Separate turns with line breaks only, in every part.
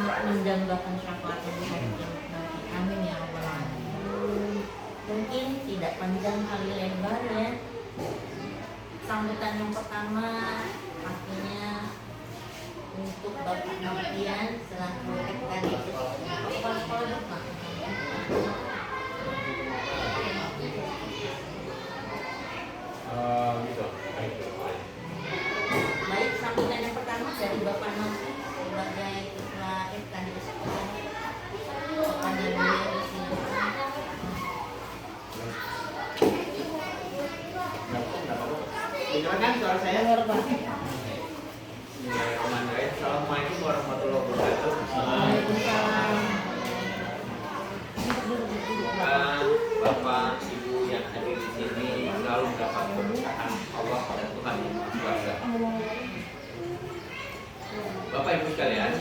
mendambakan syafaat yang hari kiamat nanti. Amin ya rabbal alamin. Mungkin tidak panjang kali lebar ya. Sambutan yang pertama pastinya untuk Bapak Novian selaku Kadis Kepala Sekolah Bapak.
Gitu.
Baik, sambutan yang pertama dari Bapak Novi sebagai Ketua Kadis Sekolah. Kepada beliau disilakan.
Dengarkan suara saya? Bismillahirrahmanirrahim. Assalamualaikum warahmatullahi wabarakatuh.
Waalaikumsalam.
Bapak, Ibu yang hadir di sini selalu mendapat keberkahan Allah pada Tuhan yang Maha Kuasa. Bapak Ibu sekalian,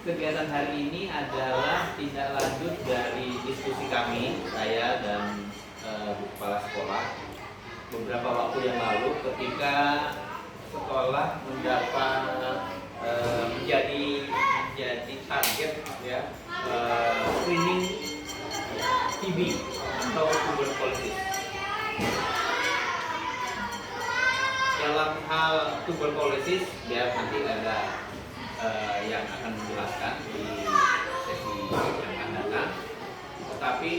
kegiatan hari ini adalah tindak lanjut dari diskusi kami, saya dan Kepala Sekolah beberapa waktu yang lalu ketika sekolah mendapat menjadi target ya screening TB atau tuberkulosis. Dalam hal tuberkulosis ya nanti ada yang akan menjelaskan di sesi yang akan datang. Tetapi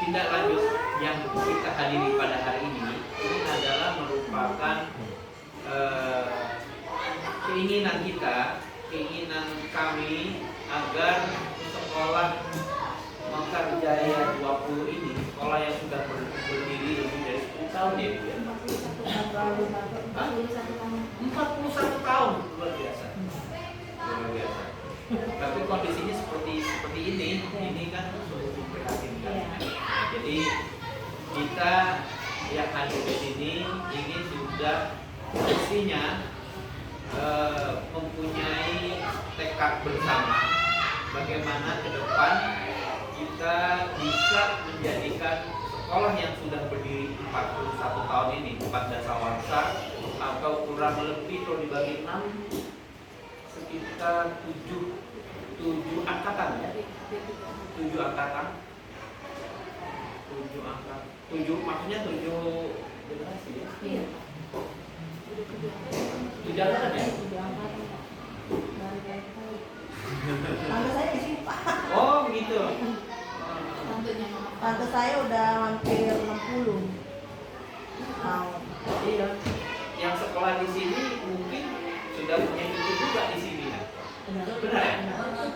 tindak lanjut yang kita hadiri pada hari ini adalah merupakan keinginan kita, keinginan kami agar sekolah Mekar Jaya 20 ini, sekolah yang sudah berdiri lebih dari 10 tahun ya Bu ya? 41 tahun, luar biasa. Luar biasa. Tapi kondisinya seperti ini kan sungguh memprihatinkan. Nah, jadi kita yang hadir di sini ini sudah mestinya mempunyai tekad bersama bagaimana ke depan kita bisa menjadikan sekolah yang sudah berdiri 41 tahun ini 4 dasawarsa atau kurang lebih kalau dibagi 6 sekitar 7 angkatan ya. 7 angkatan. 7 maksudnya 7 generasi ya.
Iya.
7 angkatan ya.
Tante saya di sini Pak.
Oh gitu.
Tante saya udah hampir 60 tahun.
Iya. Yang sekolah di sini mungkin sudah punya cucu juga di sini ya. Benar ya?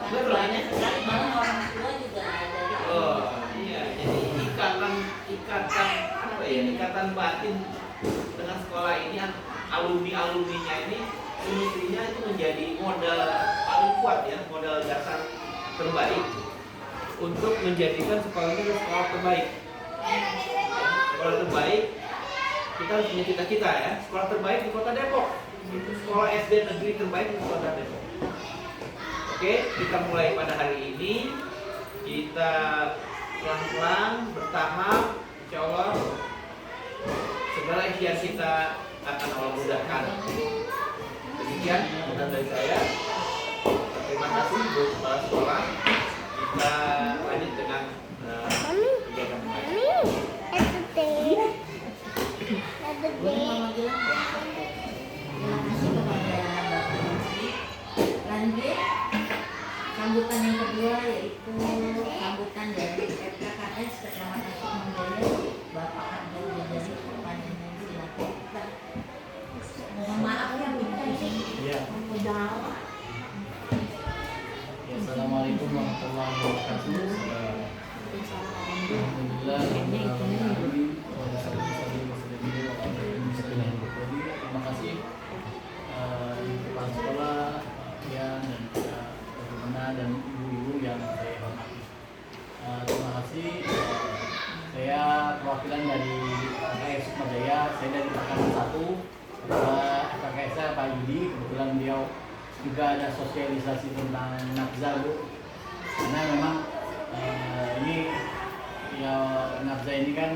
Betul.
Banyak sekali, malah orang tua juga ada.
Oh iya. Jadi ikatan batin dengan sekolah ini, alumninya ini semestinya itu menjadi modal paling kuat ya, modal dasar terbaik untuk menjadikan sekolah ini sekolah terbaik. Sekolah terbaik, kita harus punya cita-cita ya. Sekolah terbaik di Kota Depok, itu sekolah SD negeri terbaik di Kota Depok. Oke, kita mulai pada hari ini. Kita pelan-pelan bertahap, insya Allah segala ikhtiar kita akan Allah mudahkan. Demikian kemudian dari saya. Terima kasih Bu Kepala Sekolah. Kita lanjut dengan kegiatan lain.
Boleh Mama bilang? Terima kasih kepada Bapak Novi. Lanjut sambutan yang kedua yaitu sambutan dari FKKS Kecamatan Sukmajaya Bapak Abdul Ghazali kepada silakan. Mohon maaf ya Bu.
Iya. Assalamualaikum warahmatullahi wabarakatuh. Alhamdulillah. Terima kasih kepala sekolah ya dan bagaimana dan ibu-ibu yang saya hormati. Terima kasih. Saya perwakilan dari FKKS Sukmajaya. Saya dari Angkatan 1. FKKS saya Pak Yudi. Kebetulan beliau juga ada sosialisasi tentang nafza Bu. Karena memang ini ya nafza ini kan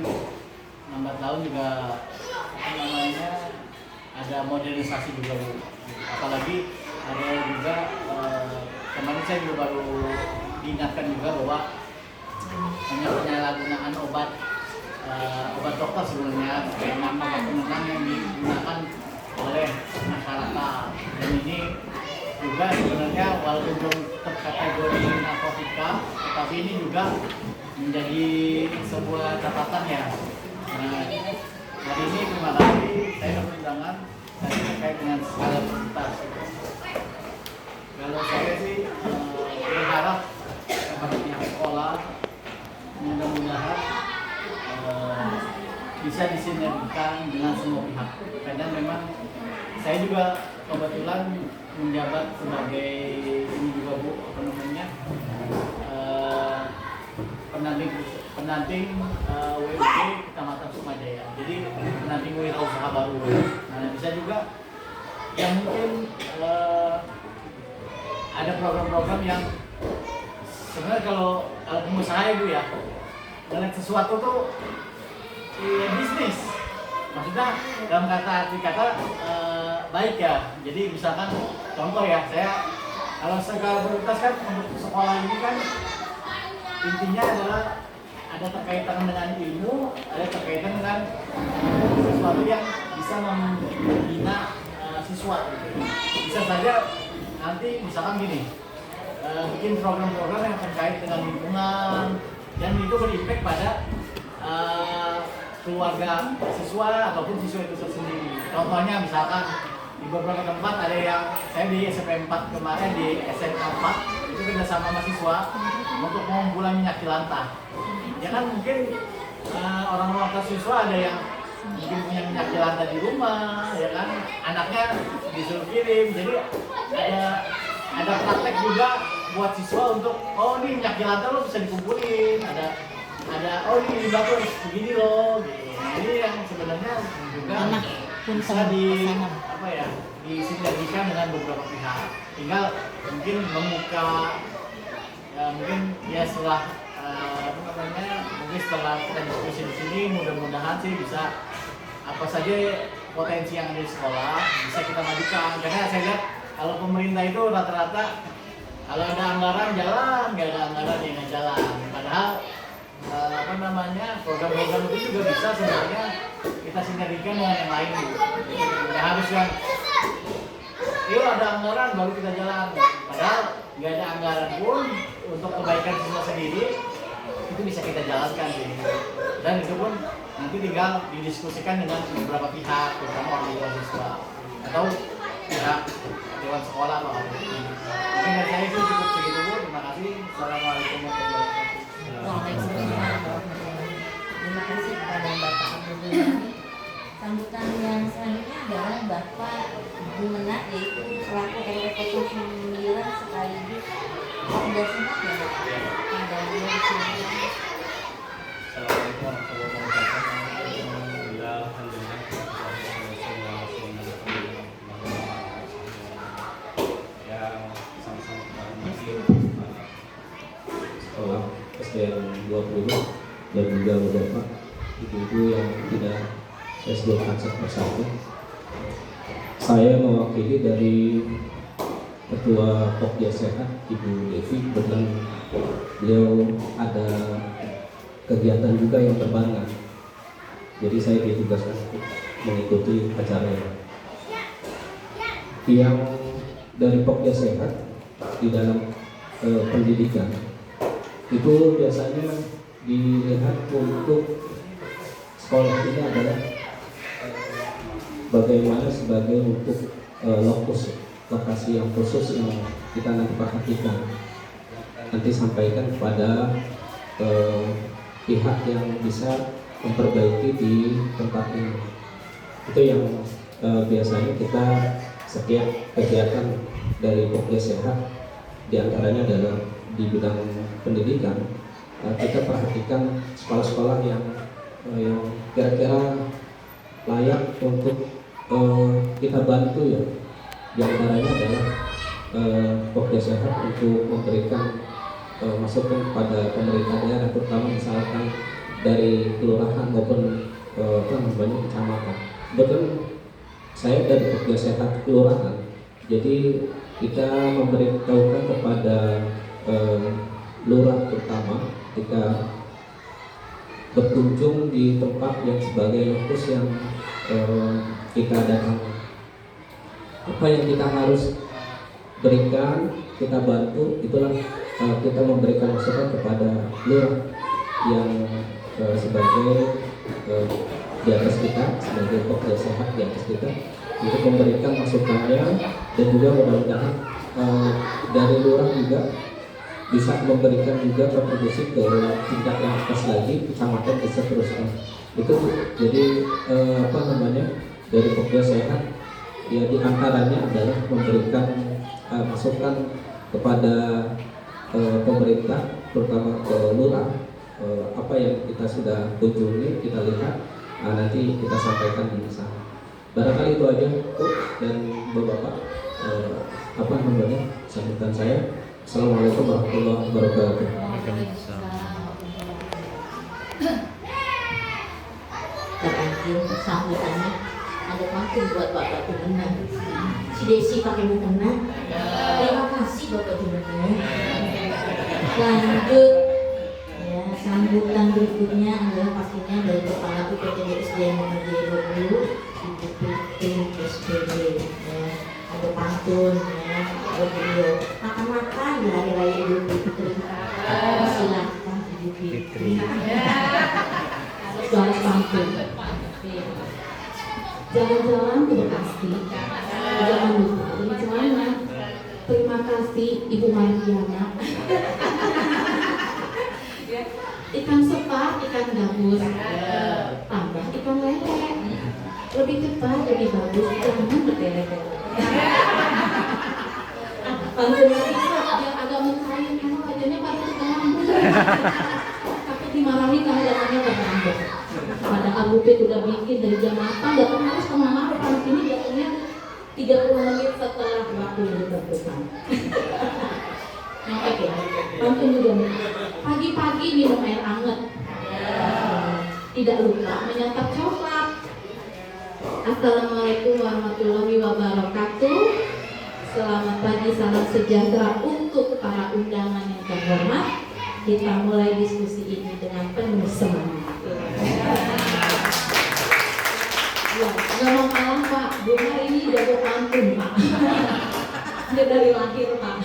lambat laun juga apa namanya ada modernisasi juga Bu. Apalagi ada juga saya juga baru diingatkan juga bahwa penyalahgunaan obat dokter sebenarnya kayak nama obat penenang yang digunakan oleh masyarakat, dan ini juga sebenarnya walaupun belum terkategori narkotika, tetapi ini juga menjadi sebuah catatan ya. Nah, hari ini terima kasih saya dapat undangan tadi terkait dengan skala prioritas. Kalau saya sih berharap kepada pihak sekolah mudah-mudahan bisa disinergikan dengan semua pihak, karena memang saya juga kebetulan menjabat sebagai ini juga Bu, apa namanya, pendamping WUB Kecamatan Sukmajaya. Jadi pendamping wirausaha baru. Nah, bisa juga yang mungkin ada program-program yang sebenarnya kalau pengusaha ya Bu ya, ngeliat sesuatu tuh bisnis, maksudnya dalam arti kata baik ya. Jadi misalkan contoh ya, saya kalau skala prioritas kan untuk sekolah ini kan intinya adalah ada terkaitan dengan ilmu, ada terkaitan dengan sesuatu yang bisa membina siswa. Bisa saja nanti misalkan gini, bikin program-program yang terkait dengan lingkungan, dan itu berimpact pada keluarga siswa ataupun siswa itu tersendiri. Contohnya misalkan di beberapa tempat ada yang, saya di SMP 4 kemarin, di SMA 4 itu kerja sama mahasiswa untuk pengumpulan minyak jelantah. Ya kan mungkin orang-orang siswa ada yang mungkin punya minyak jelantah di rumah, ya kan anaknya disuruh kirim. Jadi ada praktek juga buat siswa untuk, oh ini minyak jelantah lo bisa dikumpulin, ada oh ini batu begini loh gitu. Ini yang sebenarnya juga bisa apa ya, disinergikan dengan beberapa pihak. Tinggal mungkin membuka mungkin ya setelah mungkin setelah kita diskusi di sini, mudah-mudahan sih bisa apa saja potensi yang ada di sekolah bisa kita majukan. Karena saya lihat kalau pemerintah itu rata-rata kalau ada anggaran jalan, nggak ada anggaran ya nggak jalan. Padahal program-program itu juga bisa sebenarnya kita sinergikan dengan yang lain. Nggak harus yang yuk ada anggaran baru kita jalan. Padahal nggak ada anggaran pun untuk kebaikan siswa sendiri itu bisa kita jalankan sih. Dan itu pun nanti tinggal didiskusikan dengan beberapa pihak, terutama orang tua siswa atau pihak dewan sekolah atau apa. Mungkin dari saya itu cukup segitu Bu. Terima kasih. Assalamualaikum warahmatullahi wabarakatuh.
Waalaikumsalam. Terima kasih kepada Bapak Abdul. Sambutan yang selanjutnya adalah Bapak Ibu Mena, yaitu selaku RW 09 sekaligus Kopda Sehat ya Pak. Ada beliau di sini.
Assalamualaikum warahmatullahi wabarakatuh. Alhamdulillah, yang sama-sama kita hormati
sekolah SDN 20 dan juga beberapa ibu-ibu yang tidak saya sebutkan satu persatu. Saya mewakili dari Ketua Pokja Sehat Ibu Devi, kebetulan beliau ada kegiatan juga yang berbarengan, jadi saya ditugaskan untuk mengikuti acaranya. Yang dari Pokja Sehat di dalam pendidikan itu biasanya dilihat untuk sekolah ini adalah bagaimana sebagai untuk lokasi yang khusus yang kita nanti perhatikan, nanti sampaikan kepada pihak yang bisa memperbaiki di tempat ini. Itu yang biasanya kita setiap kegiatan dari Pokja Sehat diantaranya adalah di bidang pendidikan, kita perhatikan sekolah-sekolah yang kira-kira layak untuk kita bantu ya. Di antaranya adalah Pokja Sehat untuk memberikan masukan kepada pemerintah daerah, terutama misalkan dari kelurahan maupun kecamatan. Betul, saya dari Pokja Sehat kelurahan Jadi kita memberitahukan kepada lurah terutama ketika berkunjung di tempat yang sebagai lokus yang kita datangi. Apa yang kita harus berikan, kita bantu, itulah kita memberikan masukan kepada lurah yang sebagai di atas kita, sebagai pekerja sehat di atas kita, untuk memberikan masukannya, dan juga mudah-mudahan dari lurah juga bisa memberikan juga kontribusi ke tingkat yang atas lagi, kecamatan bisa teruskan. Itu jadi dari pekerja sehat ya, diantaranya adalah memberikan masukan kepada pemerintah, terutama ke lurah, apa yang kita sudah kunjungi, kita lihat, nanti kita sampaikan di sana. Barangkali itu aja Bu dan Bapak, sambutan saya. Assalamualaikum warahmatullahi wabarakatuh.
Terakhir sambutannya ada pantun buat Bapak Gubernur. Si Desi pakai mukena. Terima kasih Bapak Gubernur. Lanjut ya, sambutan berikutnya adalah pastinya dari Kepala UPTD nomor 20 Ibu Putri SPB ya. Ada pantun ya, ada beliau makan-makan di hari raya Idul Fitri. Silahkan Ibu Fitri. Harus pantun. Jalan-jalan ke Bekasi, jangan lupa beli celana. Terima kasih Ibu Mariana. Ikan sepat, ikan gabus, tambah ikan lele. Lebih cepat, lebih bagus, jangan bertele-tele. Pantun lagi biar agak mencair, karena wajahnya pada tukang rambut. Tapi dimarahi karena jalannya berambut. Padahal Bu Pit udah bikin dari jam 8, datang harus setengah 6, panas ini datangnya 30 menit setelah waktu yang ditentukan. Oke, pantun juga nih. Pagi-pagi minum air hangat. Tidak lupa menyantap coklat. Assalamualaikum warahmatullahi wabarakatuh. Selamat pagi, salam sejahtera untuk para undangan yang terhormat. Kita mulai diskusi ini dengan penuh semangat. Ya, nggak mau kalah Pak. Bunga ini jago pantun Pak. Dia dari lahir Pak.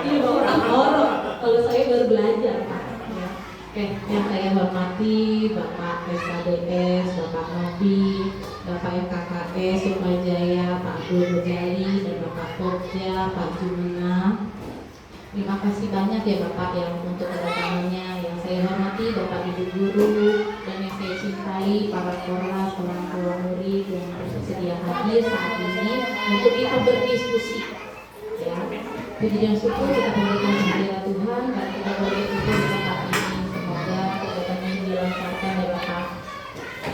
Ini bawaan orang. Kalau saya baru belajar Pak. Ya. Oke, yang saya hormati Bapak SKDS, Bapak Nobi, Bapak FKKS, Sukmajaya, Pak Abdul Rojali, dan Bapak Pokja, Pak Jumena. Terima kasih banyak ya Bapak yang untuk kedatangannya. Yang saya hormati Bapak Ibu Guru dan yang saya cintai para korlas, orang tua murid yang bersedia hadir saat ini untuk kita berdiskusi. Ya, puji dan syukur kita berikan kehadirat Tuhan dan kita boleh ikut di tempat ini. Semoga kegiatan ini dilancarkan ya Bapak.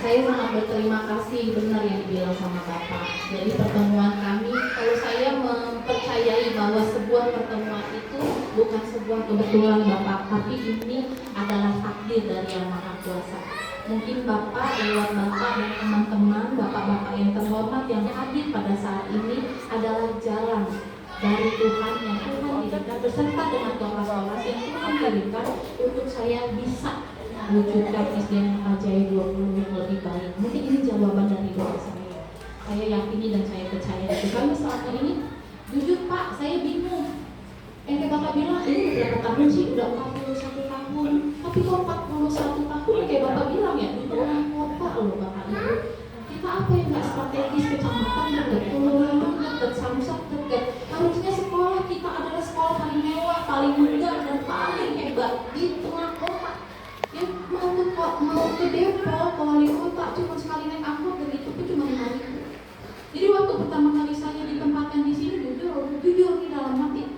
Saya sangat berterima kasih benar yang dibilang sama Bapak. Jadi pertemuan kami, kalau saya mempercayai bahwa sebuah pertemuan itu bukan sebuah kebetulan Bapak, tapi ini adalah takdir dari Yang Maha Kuasa. Mungkin Bapak lewat Bapak dan teman-teman, Bapak-Bapak yang terhormat yang hadir pada saat ini adalah jalan dari Tuhan yang Tuhan kirimkan beserta dengan kelas-kelas yang Tuhan kirimkan untuk saya bisa wujudkan SDM Ajai 20 yang lebih baik. Mungkin ini jawaban dari doa saya. Saya yakini dan saya percaya itu. Kami selama ini, jujur Pak, saya bingung. Kayak Bapak bilang, ini berapa tahun sih? Udah 41 tahun. Tapi kok 41 tahun, kayak Bapak bilang ya, itu orang kota loh Bapak Ibu. Kita apa yang nggak strategis, kecamatan dekat, kelurahan dekat, samsat dekat. Harusnya sekolah kita adalah sekolah paling mewah, paling megah, dan paling hebat di tengah kota. Ya mau ke Depok, ke wali kota, cuma sekali naik angkot dan itu pun cuma 5.000. Jadi waktu pertama kali saya ditempatkan di sini, jujur di dalam hati,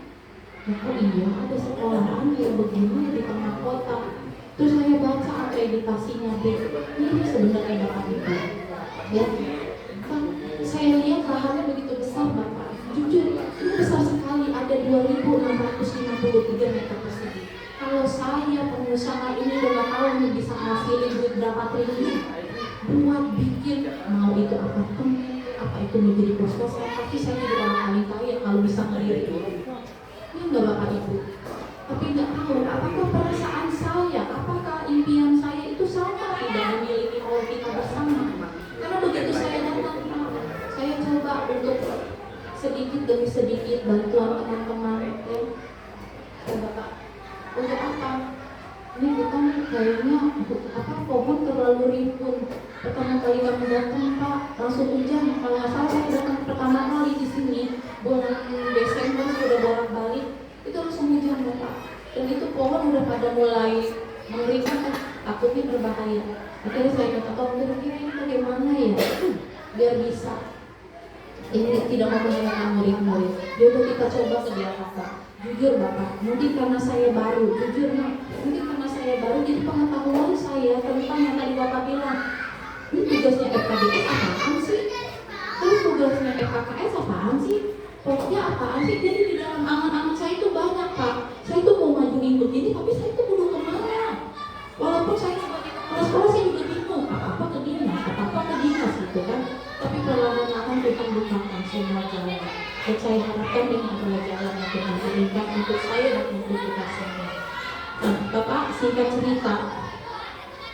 ya kok iya ada sekolahan kayak begini di tengah kota. Terus saya baca akreditasinya deh, ini sebenarnya Bapak Ibu. Ya, kan saya lihat lahannya begitu besar Bapak. Jujur, ini besar sekali, ada 2.653 meter persegi. Kalau saya pengusaha ini udah tahun bisa ngasilin duit berapa triliun buat bikin mau itu apartemen,
Bapak itu menjadi kos-kosan, tapi saya jadi orang paling kaya kalau bisa ngelirik. Ya enggak Bapak Ibu. Tapi nggak tahu apakah perasaan saya, apakah impian saya itu sama tidak memiliki kalau kita bersama. Karena begitu saya datang, saya coba untuk sedikit demi sedikit bantuan teman-teman. Coba Pak, untuk apa? Ini bukan kayaknya pohon terlalu rimbun. Pertama kali kami datang Pak, langsung hujan. Kalau nggak salah saya datang pertama kali di sini bulan Desember sudah bolak-balik, itu langsung hujan Bapak. Dan itu pohon udah pada mulai mengerikan, takutnya berbahaya. Akhirnya saya kata, oh kira-kira ini bagaimana ya biar bisa ini tidak membahayakan murid-murid. Jadi kita coba sedia Bapak. Jujur Bapak, mungkin karena saya baru, jujur Mak, mungkin karena saya baru, jadi pengetahuan saya tentang yang tadi Bapak bilang, ini tugasnya FKDS apaan sih? Terus tugasnya FKKS apaan sih? Pokoknya apaan sih? Jadi di dalam angan-angan saya itu banyak Pak. Saya itu mau majuin begini, tapi saya itu kudu kemana? Walaupun saya sebagai kepala sekolah saya juga bingung, apa-apa ke dinas, apa-apa ke dinas gitu kan. Tapi perlahan-lahan Tuhan bukakan semua jalan. Dan saya harapkan ini adalah jalan yang Tuhan berikan untuk saya dan untuk kita semua. Nah, Bapak singkat cerita,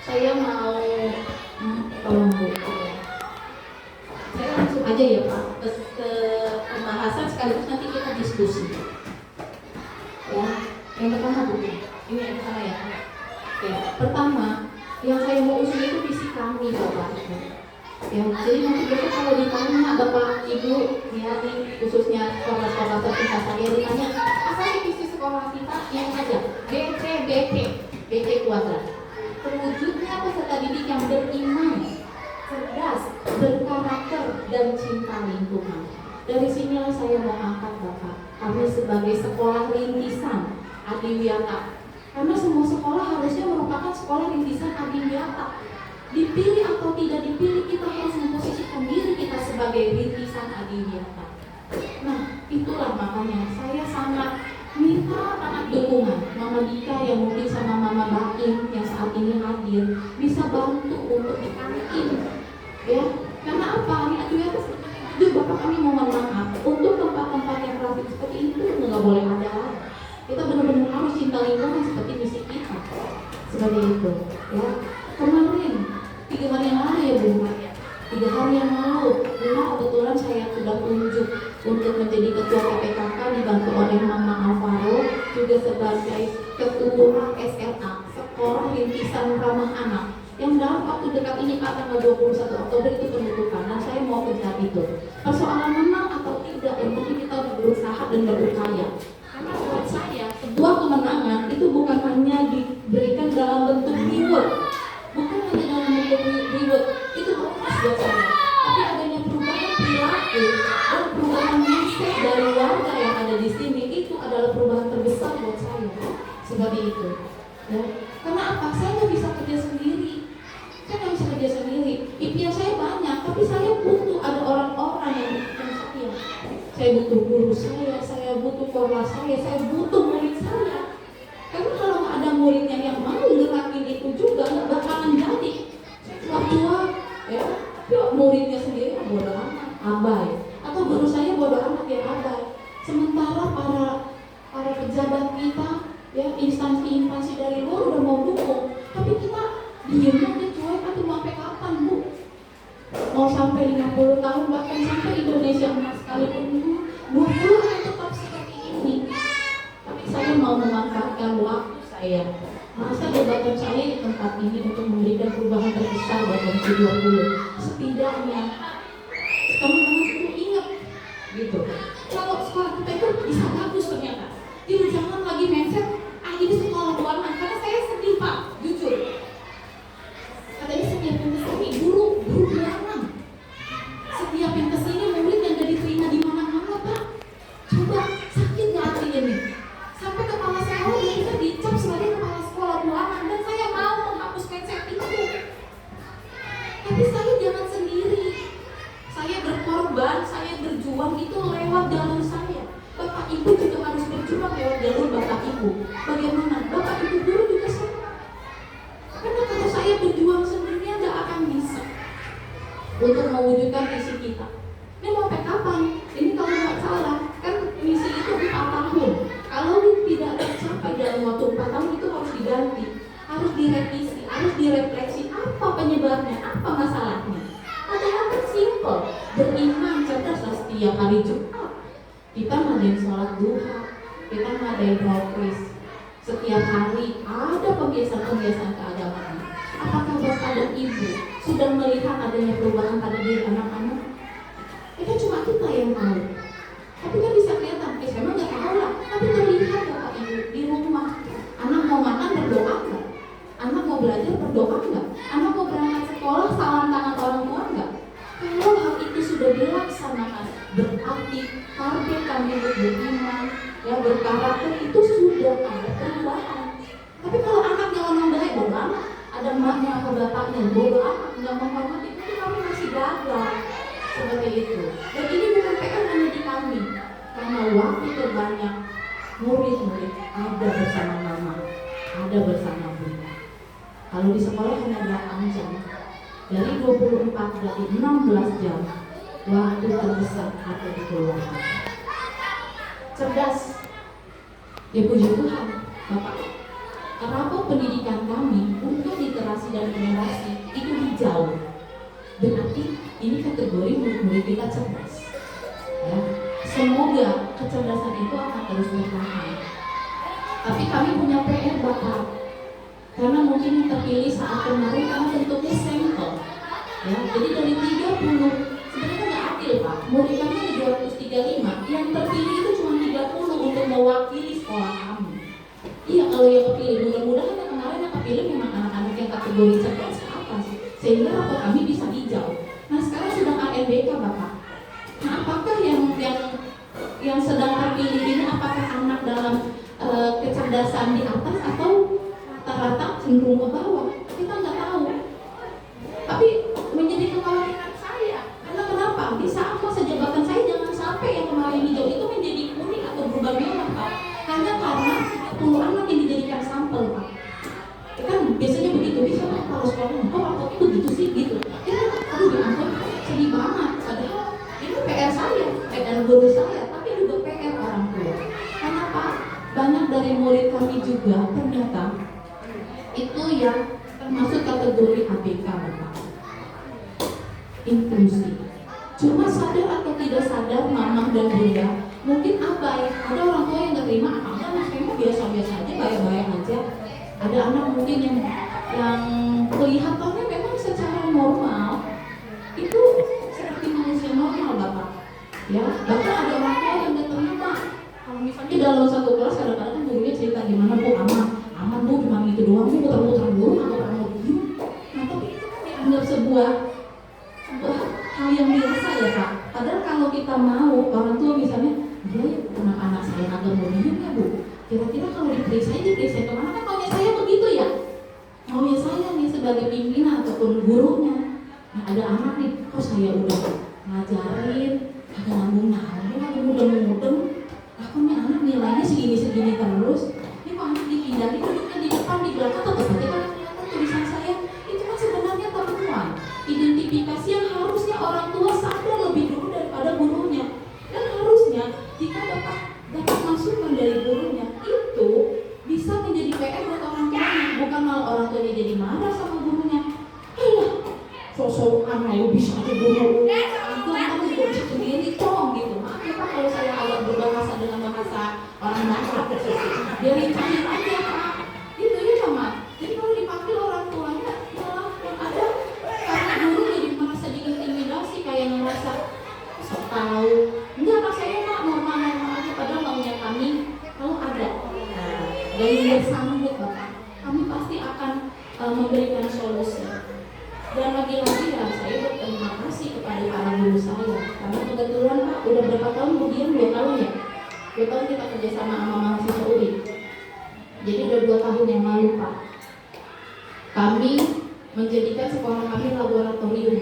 saya mau tolong Bu. Saya langsung aja ya Pak ke pembahasan sekaligus nanti kita diskusi. Ya, yang pertama Bu, ini yang pertama ya. Oke, pertama yang saya mau usul itu visi kami Bapak Ibu. Ya, jadi nanti besok kalau ditanya Bapak Ibu, ya nih khususnya sekolah-sekolah tercinta saya ditanya, apa sih visi sekolah kita? Yang aja, BC kuadrat. Terwujudnya peserta didik yang beriman, cerdas, berkarakter, dan cinta lingkungan. Dari sinilah saya mau angkat Bapak, kami sebagai sekolah rintisan Adiwiyata. Karena semua sekolah harusnya merupakan sekolah rintisan Adiwiyata. Dipilih atau tidak dipilih, kita harus memposisikan diri kita sebagai rintisan Adiwiyata. Nah, itulah makanya saya sangat minta anak dukungan Mama Dika yang mungkin sama Mama Baim yang saat ini hadir bisa bantu untuk dikaitin, ya. Karena apa? Ini Adiwiyata seperti Bapak kami mohon maaf untuk tempat-tempat yang klasik seperti itu nggak boleh ada. Kita benar-benar harus cinta lingkungan seperti misi kita, seperti itu, ya. Kemarin 3 hari yang lalu ya Bu, 3 hari yang lalu, kebetulan saya sudah tunjuk untuk menjadi ketua PPKK dibantu oleh Mama Alvaro, juga sebagai ketua SLA, Sekolah Rintisan Ramah Anak, yang dalam waktu dekat ini tanggal 21 Oktober itu penutupan, dan saya mau kejar itu. Persoalan menang atau tidak, yang penting kita berusaha dan berupaya. Karena buat saya, sebuah kemenangan itu bukan hanya diberikan dalam bentuk reward, bukan hanya dalam bentuk reward, itu bonus buat saya. Tapi adanya perubahan perilaku dan perubahan mindset dari warga yang ada di sini, itu adalah perubahan terbesar buat saya. Seperti itu. Ya. Karena apa? Saya nggak bisa kerja sendiri. Saya nggak bisa kerja sendiri. Impian saya banyak, tapi saya butuh ada orang-orang yang mendukung saya. Saya butuh guru saya butuh korla saya butuh murid saya. Karena kalau nggak ada muridnya yang mau gerakin itu juga nggak bakalan jadi. Cuap-cuap, ya. Muridnya sendiri bodoh amat, abai. Atau guru saya bodoh amat ya abai. Sementara para pejabat kita, ya instansi-instansi dari luar udah mau dukung, tapi kita diem aja cuek. Atau mau sampai kapan Bu? Mau sampai 50 tahun bahkan sampai Indonesia emas sekalipun 20 tetap seperti ini. Tapi saya mau memanfaatkan waktu saya, masa jabatan saya di tempat ini untuk memberikan perubahan terbesar buat G20. Setidaknya teman-teman perlu ingat gitu. Kalau sekolah kita itu bisa bagus ternyata. Jadi jangan lagi mindset ini sekolah keuangan, karena saya sedih Pak, jujur. Katanya setiap yang kesini guru keuangan, setiap yang kesini murid yang gak diterima di mana-mana Pak. Coba sakit nggak hatinya nih? Sampai kepala sekolah kita dicap sebagai kepala sekolah keuangan, dan saya mau menghapus mindset itu. Tapi saya jangan sendiri. Saya berkorban, saya berjuang itu lewat jalur saya. Bapak Ibu juga harus berjuang lewat jalur Bapak Ibu. Bagaimana? Bapak Ibu guru juga sama. Karena kalau saya berjuang sendirian nggak akan bisa untuk mewujudkan visi kita. kita ngadain sholat duha, kita ngadain rohis. Setiap hari ada pembiasaan-pembiasaan keagamaan. Apakah Bapak dan Ibu sudah melihat adanya perubahan pada diri anak-anak? Itu cuma kita yang tahu. Tapi kan bisa kelihatan, saya memang nggak tahu lah. Tapi terlihat Bapak Ibu di rumah. Anak mau makan berdoa nggak? Anak mau belajar berdoa nggak? Anak mau berangkat sekolah salam tangan orang tua nggak? Kalau hal itu sudah dilaksanakan, berarti target kami beriman, ya berkarakter itu sudah ada perubahan. Tapi kalau anaknya ngomong baik, bodo amat, ada emaknya atau bapaknya, bodo amat, nggak menghormati, itu kami masih gagal seperti itu. Dan ini bukan PR hanya di kami, karena waktu terbanyak murid-murid ada bersama mama, ada bersama bunda. Kalau di sekolah hanya 8 jam, dari 24 berarti 16 jam waktu terbesar ada di keluarga. Cerdas, ya puji Tuhan, Bapak. Kenapa pendidikan kami untuk literasi dan generasi itu hijau? Berarti ini kategori murid-murid kita cerdas. Ya, semoga kecerdasan itu akan terus bertahan. Tapi kami punya PR Bapak. Karena mungkin yang terpilih saat kemarin karena bentuknya sampel. Ya, jadi dari 30 sebenarnya nggak adil Pak. Murid kami ada 235, yang terpilih itu cuma 30 untuk mewakili sekolah kami. Iya, kalau yang terpilih, mudah-mudahan yang kemarin yang terpilih memang anak-anak yang kategori cerdas ke atas, sehingga rapor kami bisa hijau. Nah sekarang sedang ANBK Bapak. Nah apakah yang sedang terpilih ini apakah anak dalam kecerdasan di atas atau rata-rata cenderung ke bawah? Kita nggak tahu. Tapi menjadi kekhawatiran saya. Karena kenapa? Di saat masa jabatan saya jangan sampai yang kemarin hijau itu menjadi kuning atau berubah merah Pak. Hanya karena 10 anak yang dijadikan sampel Pak. Ya kan biasanya begitu, bisa kalau sekolah kok rapotnya begitu sih gitu. Ya aduh ya ampun, sedih banget. Padahal ini PR saya, PR guru saya, tapi juga PR orang tua. Karena Pak, banyak dari murid kami juga ternyata itu yang termasuk kategori ABK Bapak. Inklusi. Cuma sadar atau tidak sadar mama dan bunda mungkin abai. Ada orang tua yang gak terima, anak saya biasa-biasa aja, baik-baik aja. Ada anak mungkin yang kelihatannya memang secara normal itu seperti manusia normal Bapak. Ya, bahkan ada orang tua yang gak terima. Kalau misalnya dalam satu kelas kadang-kadang kan gurunya cerita gimana Bu, aman Bu, cuma gitu doang Bu, muter-muter dulu, nggak pernah mau diem. Nah tapi itu kan dianggap sebuah hal yang biasa ya Pak. Padahal kalau kita mau orang tua misalnya, ya kenapa anak saya agak mau diem ya Bu? Kira-kira kalau diperiksa kemana kan maunya saya begitu ya? Maunya saya nih sebagai pimpinan ataupun gurunya. Nah ada anak nih, kok saya udah ngajarin, agak nanggung-nanggung, agak mudeng-mudeng. Kok nih anak nilainya segini-segini terus? Ini kok anak dipindahin duduknya di depan, di belakang tetap aja kan kelihatan tulisan saya. Itu kan sebenarnya temuan identifikasi yang harusnya orang tua sadar lebih dulu daripada gurunya. Dan harusnya jika dapat masukan dari gurunya itu bisa menjadi PR buat orang tuanya, bukan malah orang tuanya jadi marah sama gurunya. Alah, sok-sokan lu bisa aja guru, kamu juga bisa sendiri tong gitu. Maaf ya Pak kalau saya agak berbahasa dengan bahasa orang Batak, biarin cair aja Pak. Itu ya sama. Jadi kalau dipanggil orang tuanya malah yang ada karena guru jadi merasa diintimidasi, kayak ngerasa sok tahu. Enggak Pak, saya Pak normal-normal aja, padahal maunya kami kalau ada gaya bersambut Bapak, kami pasti akan memberikan solusi. Dan lagi-lagi ya saya berterima kasih kepada para guru saya karena kebetulan Pak udah berapa tahun kemudian 2 tahun ya 2 tahun kita kerjasama sama mahasiswa UI. Jadi udah 2 tahun yang lalu Pak kami menjadikan sekolah kami laboratorium.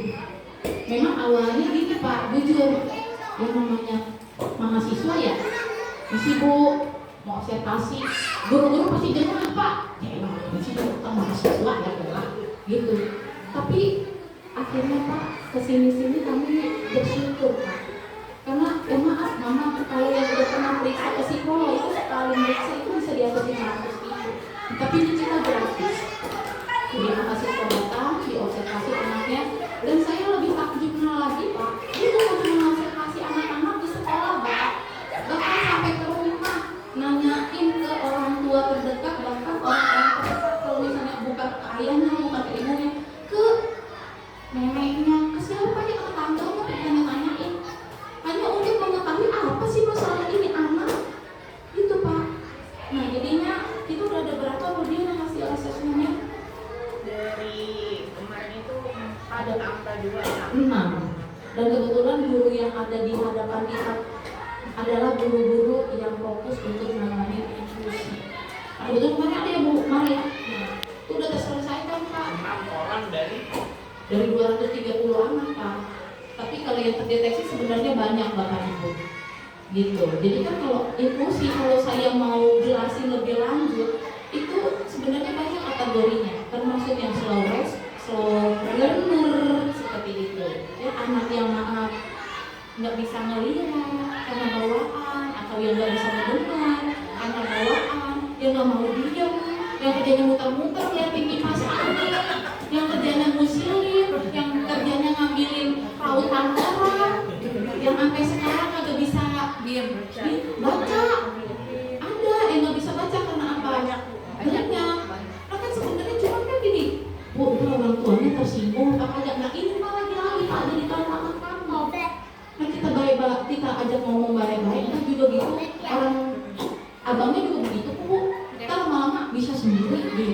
Memang awalnya gitu Pak, jujur yang namanya mahasiswa ya misi Bu mau observasi, guru-guru pasti dengar Pak ya emang misi tentang mahasiswa ya gitu. Tapi akhirnya Pak kesini-sini kami bersyukur Pak karena maaf Mama kalau yang udah pernah periksa ke psikolog itu sekali periksa itu bisa di atas 500.000, tapi ini kita gratis. Jadi mahasiswa datang diobservasi anaknya dan saya lebih takjubnya lagi Pak, ini bukan cuma observasi anak-anak di sekolah Pak, guru-guru yang fokus untuk menangani inklusi. Nah, betul kemarin ada ya Bu Maria, itu udah terselesaikan Pak.
6 orang dari
230 anak Pak. Tapi kalau yang terdeteksi sebenarnya banyak Bapak Ibu. Gitu. Jadi kan kalau inklusi, kalau saya mau jelasin lebih lanjut, itu sebenarnya banyak kategorinya, termasuk yang slow learner seperti itu. Ya, anak yang maaf nggak bisa ngelihat karena bawaan, atau yang nggak bisa mendengar karena bawaan, yang nggak mau diam, yang kerjanya muter-muter liatin kipas angin, yang kerjanya musilin, yang kerjanya ngambilin pautan orang, yang sampai sekarang kagak bisa baca. Ada yang nggak bisa baca karena apa? Banyaknya. Nah kan sebenarnya cuma kan gini, Bu, orang tuanya tersinggung apa kagak? Nah ini malah lagi Pak jadi tantangan kamu. Nah kita baik-baik, kita ajak ngomong baik-baik, kan juga gitu. Orang abangnya juga begitu Bu. Kita lama-lama bisa sendiri gitu.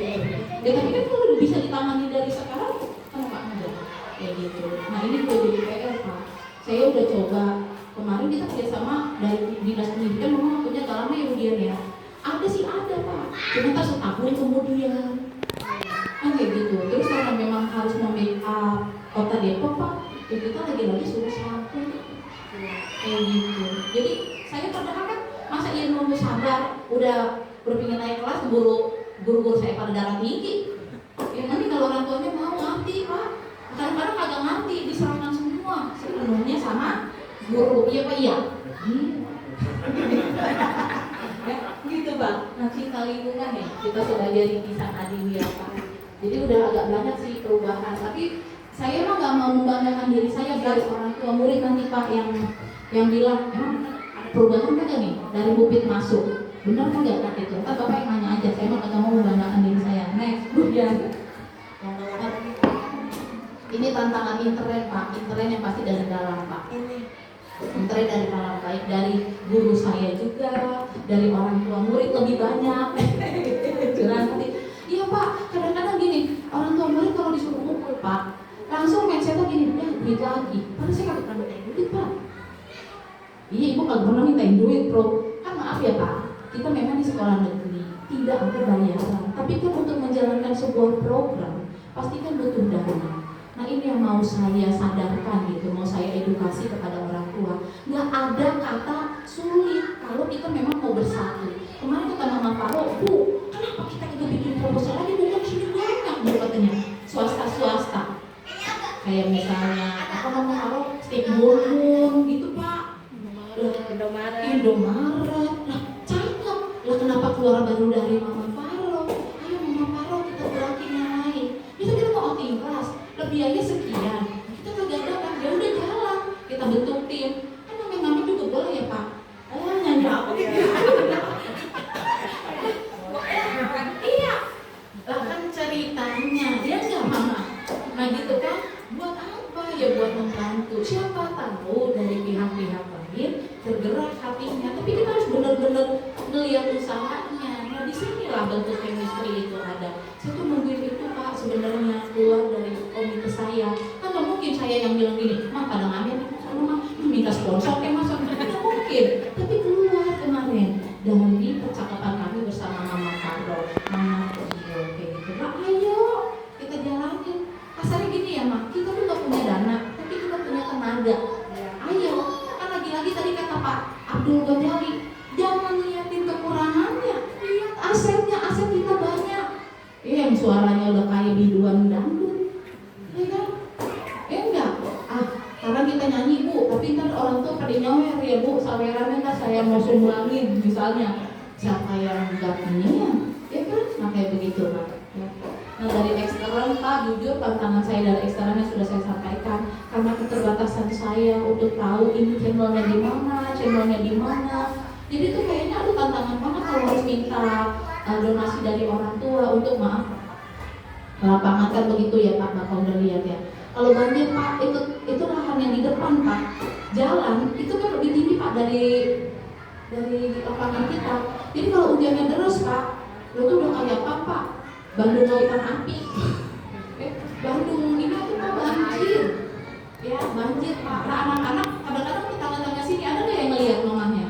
Ya tapi kan kalau udah bisa ditangani dari sekarang, kenapa enggak? Kayak gitu. Nah ini juga jadi PR Pak. Saya udah coba, kemarin kita kerjasama dari dinas pendidikan, memang punya gak lama ya Udian ya. Ada sih ada Pak, cuma ntar setahun kemudian kan kayak gitu. Terus karena memang harus membackup kota Depok Pak, ya kita lagi-lagi suruh sampul kayak gitu. Jadi saya padahal kan masa iya nunggu sabar, udah berpikir naik kelas, guru-guru saya pada darah tinggi. Yang nanti kalau orang tuanya mau ngerti Pak, kadang-kadang kagak ngerti, diserahkan semua sepenuhnya sama guru. Iya Pak, iya. Ya, gitu Pak. Nah cinta lingkungan ya, kita sudah jadi kisah Adiwia Pak. Jadi udah agak banyak sih perubahan. Tapi saya mah nggak mau membanggakan diri saya dari orang tua murid nanti Pak yang bilang emang ada perubahan kagak nih dari Bupit masuk. Benar kagak Kak itu? Ntar Bapak yang nanya aja. Saya mah kagak mau membanggakan diri saya. Next, kemudian ini tantangan intern Pak. Intern yang pasti dari dalam Pak. Intern dari dalam, baik dari guru saya juga, dari orang tua murid lebih banyak. Jelas nanti. Iya Pak, kadang-kadang gini, orang tua murid kalau disuruh ngumpul Pak, langsung mindsetnya gini, ya duit lagi. Padahal saya nggak pernah mintain duit Pak. Iya Ibu nggak pernah mintain duit Bro. Kan maaf ya Pak, kita memang di sekolah negeri tidak ada bayaran, tapi kan untuk menjalankan sebuah program pasti kan butuh dana. Nah ini yang mau saya sadarkan gitu, mau saya edukasi kepada orang tua. Nggak ada kata sulit kalau kita memang mau bersatu. Kemarin kata Mama Paro, Bu, kenapa kita juga bikin proposal lagi? Bukan sini banyak, Bu katanya, swasta. Kayak misalnya, apa Mama Paro, steak bourbon gitu Pak. Indomaret. Nah cakep. Lah kenapa keluar baru dari Mama Paro? Ayo Mama Paro kita gerakin yang lain. Bisa kita mau outing kelas, biaya sekian, kita kagak dapat, ya udah jalan, kita bentuk tim, kan namanya juga boleh ya Pak, nyanyi apa gitu, iya, lah kan ceritanya, ya nggak Mama, nah gitu kan, buat apa ya, buat membantu, siapa tahu dari pihak-pihak lain tergerak hatinya, tapi kita harus benar-benar melihat usahanya. Nah disinilah bentuk chemistry itu ada. Saya tuh nungguin itu Pak sebenarnya keluar dari komite saya. Kan nggak mungkin saya yang bilang gini, Mah pada ngambil sama minta sponsor kayak masa nggak mungkin. Tapi keluar kemarin dari percakapan kami bersama Mama Carlo, Mama Tio kayak gitu. Nah ayo kita jalanin. Kasarnya gini ya Mak, kita tuh nggak punya dana, tapi kita punya tenaga. Ayo, kan lagi-lagi tadi kata Pak Abdul Ghazali, jangan liatin kekurangannya, lihat asetnya, aset kita banyak. Yang suaranya udah kayak biduan dangdut, ya kan? Enggak, karena kita nyanyi Bu, tapi kan orang tua pada nyawer ya Bu, sawerannya kan saya mau sumbangin misalnya, siapa yang enggak punya, ya kan? Nah kayak begitu Pak. Nah dari eksternal Pak, jujur tantangan saya dari eksternalnya sudah saya sampaikan, karena keterbatasan saya untuk tahu ini channelnya di mana. Jadi itu kayaknya ada tantangan banget kalau harus minta donasi dari orang tua untuk lapangan kan begitu ya Pak, Bapak udah lihat ya. Kalau banjir Pak, itu lahan yang di depan Pak, jalan itu kan lebih tinggi Pak dari lapangan kita. Jadi kalau hujannya deras Pak, itu udah kayak apa Pak? Bandung lautan api. Bandung ini tuh Pak banjir. Ya banjir Pak. Nah anak-anak kadang-kadang tetangga-tetangga sini ada nggak yang ngelihat mamanya?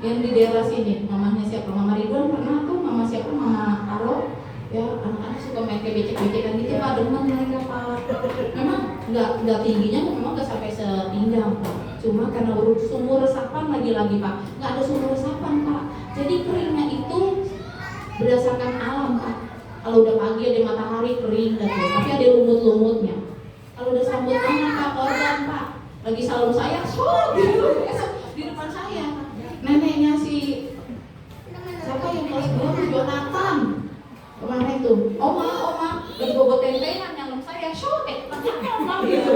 yang di daerah sini, mamanya siapa? Mama Ridwan pernah tuh, mama siapa? Mama Aro. Ya anak-anak suka main kayak becek-becekan gitu Pak, demen mereka Pak. Memang nggak tingginya, memang nggak sampai sepinggang Pak. Cuma karena sumur resapan lagi-lagi Pak, nggak ada sumur resapan Pak. Jadi keringnya itu berdasarkan alam Pak. Kalau udah pagi ada matahari kering dan tapi ada lumut-lumutnya. Kalau udah sambut anak Pak, korban Pak, lagi salam saya, gitu di depan saya. Neneknya si siapa yang kelas 2 Jonathan kemarin tuh, oma lagi bobot tentengan nyalem saya, oma gitu.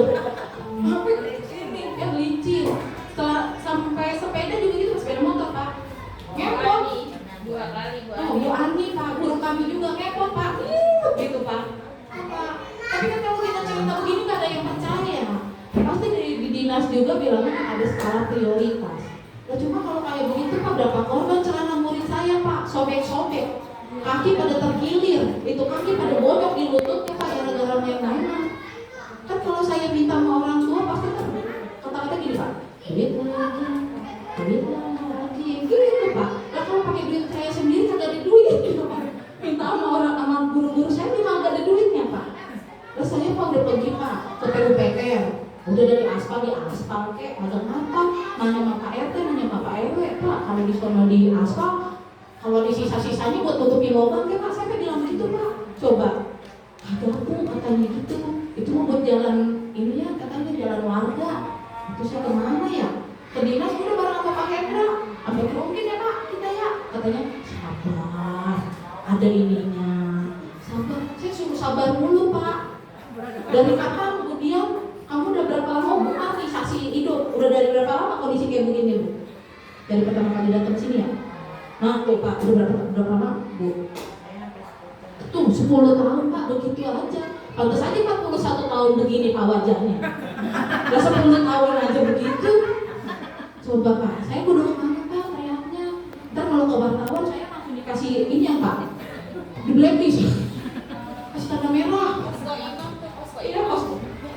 Sampai ini yang licin. Setelah sampai sepeda juga gitu, sepeda motor Pak. Ngepot. 2 kali Bu Ani Pak, guru kami juga ngepot Pak. Gitu Pak. Tapi kan kalau kita cerita begini nggak ada yang percaya. Pasti di dinas juga bilangnya ada skala prioritas. Nah, cuma kalau kayak begitu Pak, berapa korban celana murid saya Pak, sobek-sobek. Kaki pada terkilir, itu kaki pada bodok di lututnya Pak, gara-gara main-mainan. Kan kalau saya minta sama orang tua pasti kan kata-kata gini Pak, duit lagi, gitu Pak. Nah kalau pakai duit saya sendiri kagak ada duit gitu Pak. Minta sama guru-guru saya memang gak ada duitnya Pak. Terus saya Pak udah pergi Pak ke PUPR, udah dari aspal di aspal kek, ada apa? Nanya sama Pak RT, nanya sama Pak RW Pak, kalau di sono di aspal, kalau di sisa-sisanya buat tutupi lubang ya Pak, saya bilang gitu Pak. Coba, ada Bu katanya gitu, itu mau buat jalan ini ya, katanya jalan warga. Itu saya kemana ya? Ke dinas udah bareng sama Pak Hendra. Sampai mungkin ya Pak, kita ya. Katanya, sabar, ada ininya. Sabar, saya suruh sabar dulu Pak. Dari kapan kemudian, kamu udah berapa lama Bu mati saksi hidup? Udah dari berapa lama kondisi kayak begini Bu? Dari pertama kali datang sini ya? Nah tuh Pak, udah berapa lama Bu? Tuh 10 tahun Pak, begitu aja. Pantas aja 41 tahun begini Pak wajahnya. Udah 10 tahun aja begitu. Coba Pak, saya udah kemana Pak teriaknya. Ntar kalau ke wartawan saya langsung dikasih ini ya Pak, di blacklist, kasih tanda merah. Iya Pak.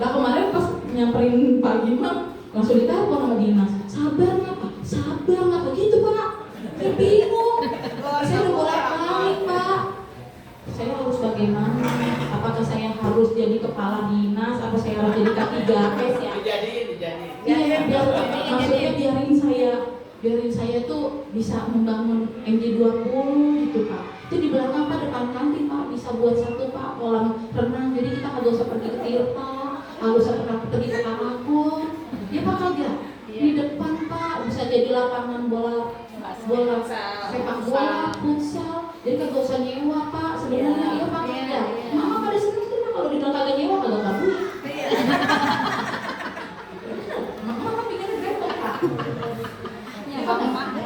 Nah kemarin pas nyamperin Pak Gimam, langsung ditelepon sama dinas. Sabar nggak Pak? Sabar nggak begitu Pak? Saya bingung. Saya udah bolak-balik Pak. Saya harus bagaimana? Apakah saya harus jadi kepala dinas? Apa saya harus jadi K3S ya?
Dijadiin.
Iya, maksudnya biarin saya tuh bisa membangun MJ20 gitu Pak. Itu di belakang Pak, depan kantin Pak, bisa buat satu Pak kolam renang. Jadi kita nggak usah pergi ke Tirta, nggak usah pergi ke Karakon. Ya Pak kagak. Di depan Pak bisa jadi lapangan bola sepak bola, futsal. Jadi kagak usah nyewa Pak. Sebenarnya iya Pak kagak. Mama pada seneng tuh Pak kalau dibilang kagak nyewa kagak kabur. Mama kan bikin repot Pak.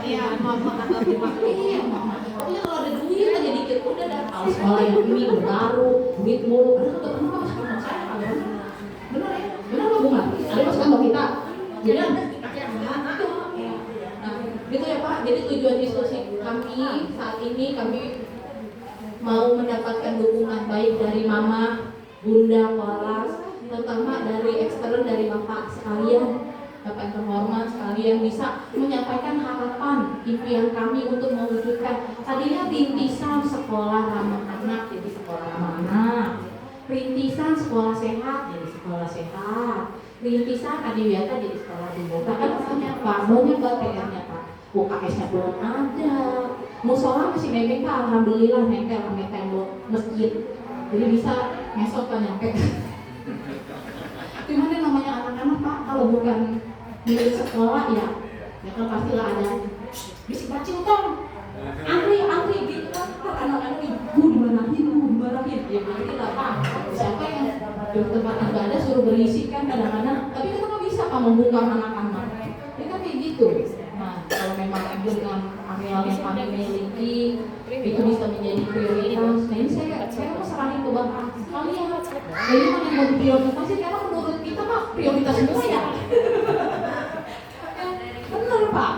Iya, mama kagak terima. Iya, mama. Pokoknya kalau ada duit aja dikit udah dah. Kalau sekolah yang ini baru, duit mulu. Ada kagak pernah Pak sekolah saya kagak. Benar ya? Benar nggak Bu? Ada masukan buat kita. Jadi gitu ya Pak, jadi tujuan diskusi kami saat ini, kami mau mendapatkan dukungan baik dari Mama, Bunda, Kelas, terutama dari ekstern, dari Bapak sekalian, Bapak terhormat sekalian bisa menyampaikan harapan, impian kami untuk mewujudkan tadinya rintisan sekolah ramah anak jadi sekolah ramah anak, rintisan sekolah sehat jadi sekolah sehat, rintisan adiwiyata jadi sekolah adiwiyata. Kan banyak Pak, banyak PR-nya Pak. UKS-nya belum ada, musola masih nebeng Pak, alhamdulillah nempel sama tembok masjid, jadi bisa ngesot kan nyampe. Gimana namanya anak-anak Pak, kalau bukan milik sekolah ya kan pastilah ada bisik bacing tong, antri gitu kan, anak-anak ibu dimarahin, ya berarti lah Pak, siapa yang di tempat nggak ada suruh berisik kan kadang-kadang, tapi kita nggak bisa Pak membuka anak-anak, ya kan kayak gitu. Nah, kalau memang ibu dengan areal yang kami miliki itu bisa menjadi prioritas. Nah ini saya mau serahin ke Bapak sekalian. Nah ini kan yang mau diprioritaskan karena menurut kita Pak prioritas semua ya. Benar Pak.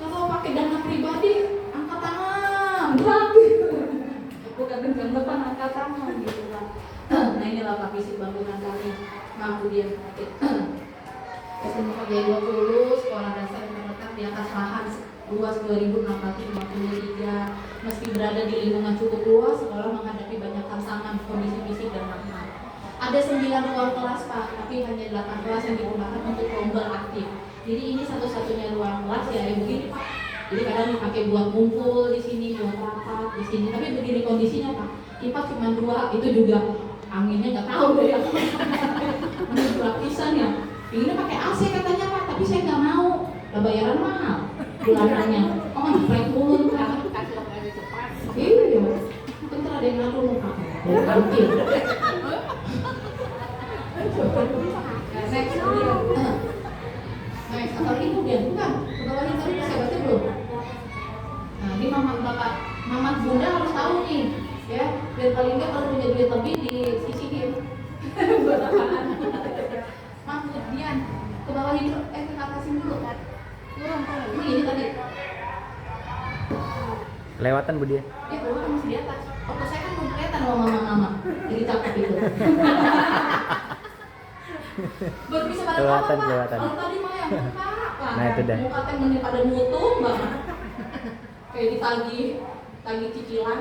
Kalau pakai dana pribadi angkat tangan, berarti bukan dengan depan angkat tangan gitu Pak. Nah inilah Pak visi bangunan kami. Mampu dia SMK J20 sekolah dasar yang terletak di atas lahan luas 2.653. Meski berada di lingkungan cukup luas, sekolah menghadapi banyak tantangan kondisi fisik dan mental. Ada 9 ruang kelas Pak, tapi hanya 8 kelas yang digunakan untuk rombel aktif. Jadi ini satu-satunya ruang kelas ya begini Pak. Jadi kadang dipakai buat ngumpul di sini, buat rapat di sini. Tapi begini kondisinya Pak, IPA cuma 2, itu juga anginnya nggak tahu deh ya. Menurut lapisan ya. Inginnya pakai AC katanya Pak, tapi saya nggak mau. Bayaran mahal bulanannya. Oh, naik mulu Pak. Iya, bentar ada yang ngaruh Pak. Hampir. Next, next, atau ini dia bukan. Ke bawahnya tadi saya baca belum? Nah, ini mama bapak, mama bunda harus tahu nih, ya. Biar paling nggak kalau punya duit lebih disisihin. Buat apaan? Mas, kemudian ke bawahin dulu, ke atasin dulu. Turun. Ini tadi.
Lewatan Bu dia.
Ya, keluar masih di atas. Foto saya kan belum kelihatan sama mama-mama. Jadi cakep itu. Baru bisa pada
Kelihatan,
Pak.
kelihatan.
Kalau tadi mah yang muka, Pak.
Nah, itu dah.
Muka teh mending pada mutu, Mbak. Kayak ditagih cicilan.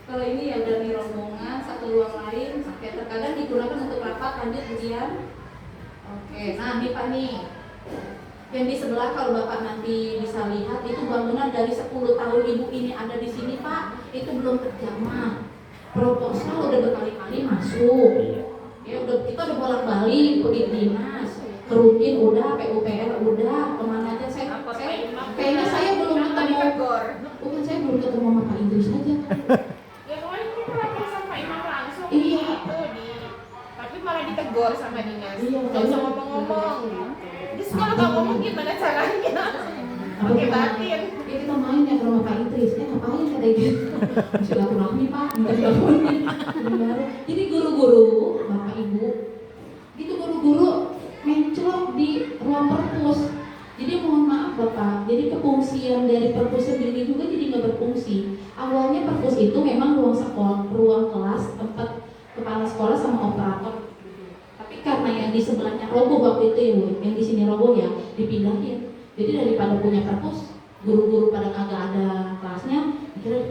Kalau ini ya udah nih rombongan, satu ruang lain. Oke, terkadang digunakan untuk rapat, lanjut ujian. Oke, nah nih Pak nih. Yang di sebelah kalau Bapak nanti bisa lihat itu bangunan dari 10 tahun Ibu ini ada di sini Pak, itu belum terjamah. Proposal udah berkali-kali masuk. Ya udah kita udah bolak-balik pergi dinas, Kerudin udah, PUPR udah, kemana aja saya kayaknya saya belum ketemu. Bukan saya belum ketemu sama Pak Idris aja.
Ya kemarin kita lapor sama Imam langsung
Iya.
gitu tapi malah ditegur sama dinas.
Iya,
Gak usah ngomong-ngomong gitu. Terus kalau nggak ngomong gimana caranya? Pakai batin.
Ya kita main ya ke rumah Pak Idris, ngapain kata gitu? Silaturahmi Pak, minta silaturahmi. Jadi guru-guru, Bapak Ibu, itu guru-guru menclok di ruang perpus. Jadi mohon maaf Bapak, jadi kefungsian dari perpus sendiri juga jadi nggak berfungsi. Awalnya perpus itu memang ruang sekolah, ruang kelas, tempat kepala sekolah sama operator. Tapi karena yang di sebelahnya roboh waktu itu ya, yang di sini roboh ya, dipindahin. Jadi daripada punya perpus, guru-guru pada kagak ada kelasnya, akhirnya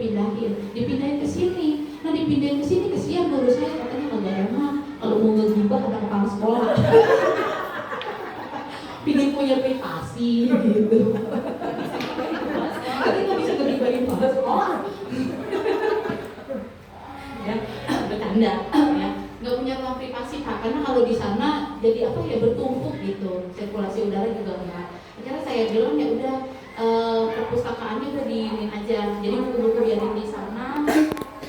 dipindahin ke sini. Nah dipindahin ke sini kesian guru saya katanya kagak ada mah, kalau mau ngegibah ada kepala sekolah. Pingin punya privasi gitu. Tapi nggak bisa ngegibahin kepala sekolah. Ya, bercanda ya. Nggak punya ruang privasi Pak, karena kalau di sana jadi apa ya bertumpuk gitu, sirkulasi udara juga enggak. Akhirnya saya bilang ya udah perpustakaannya udah diinin aja, jadi buku-buku biarin di sana,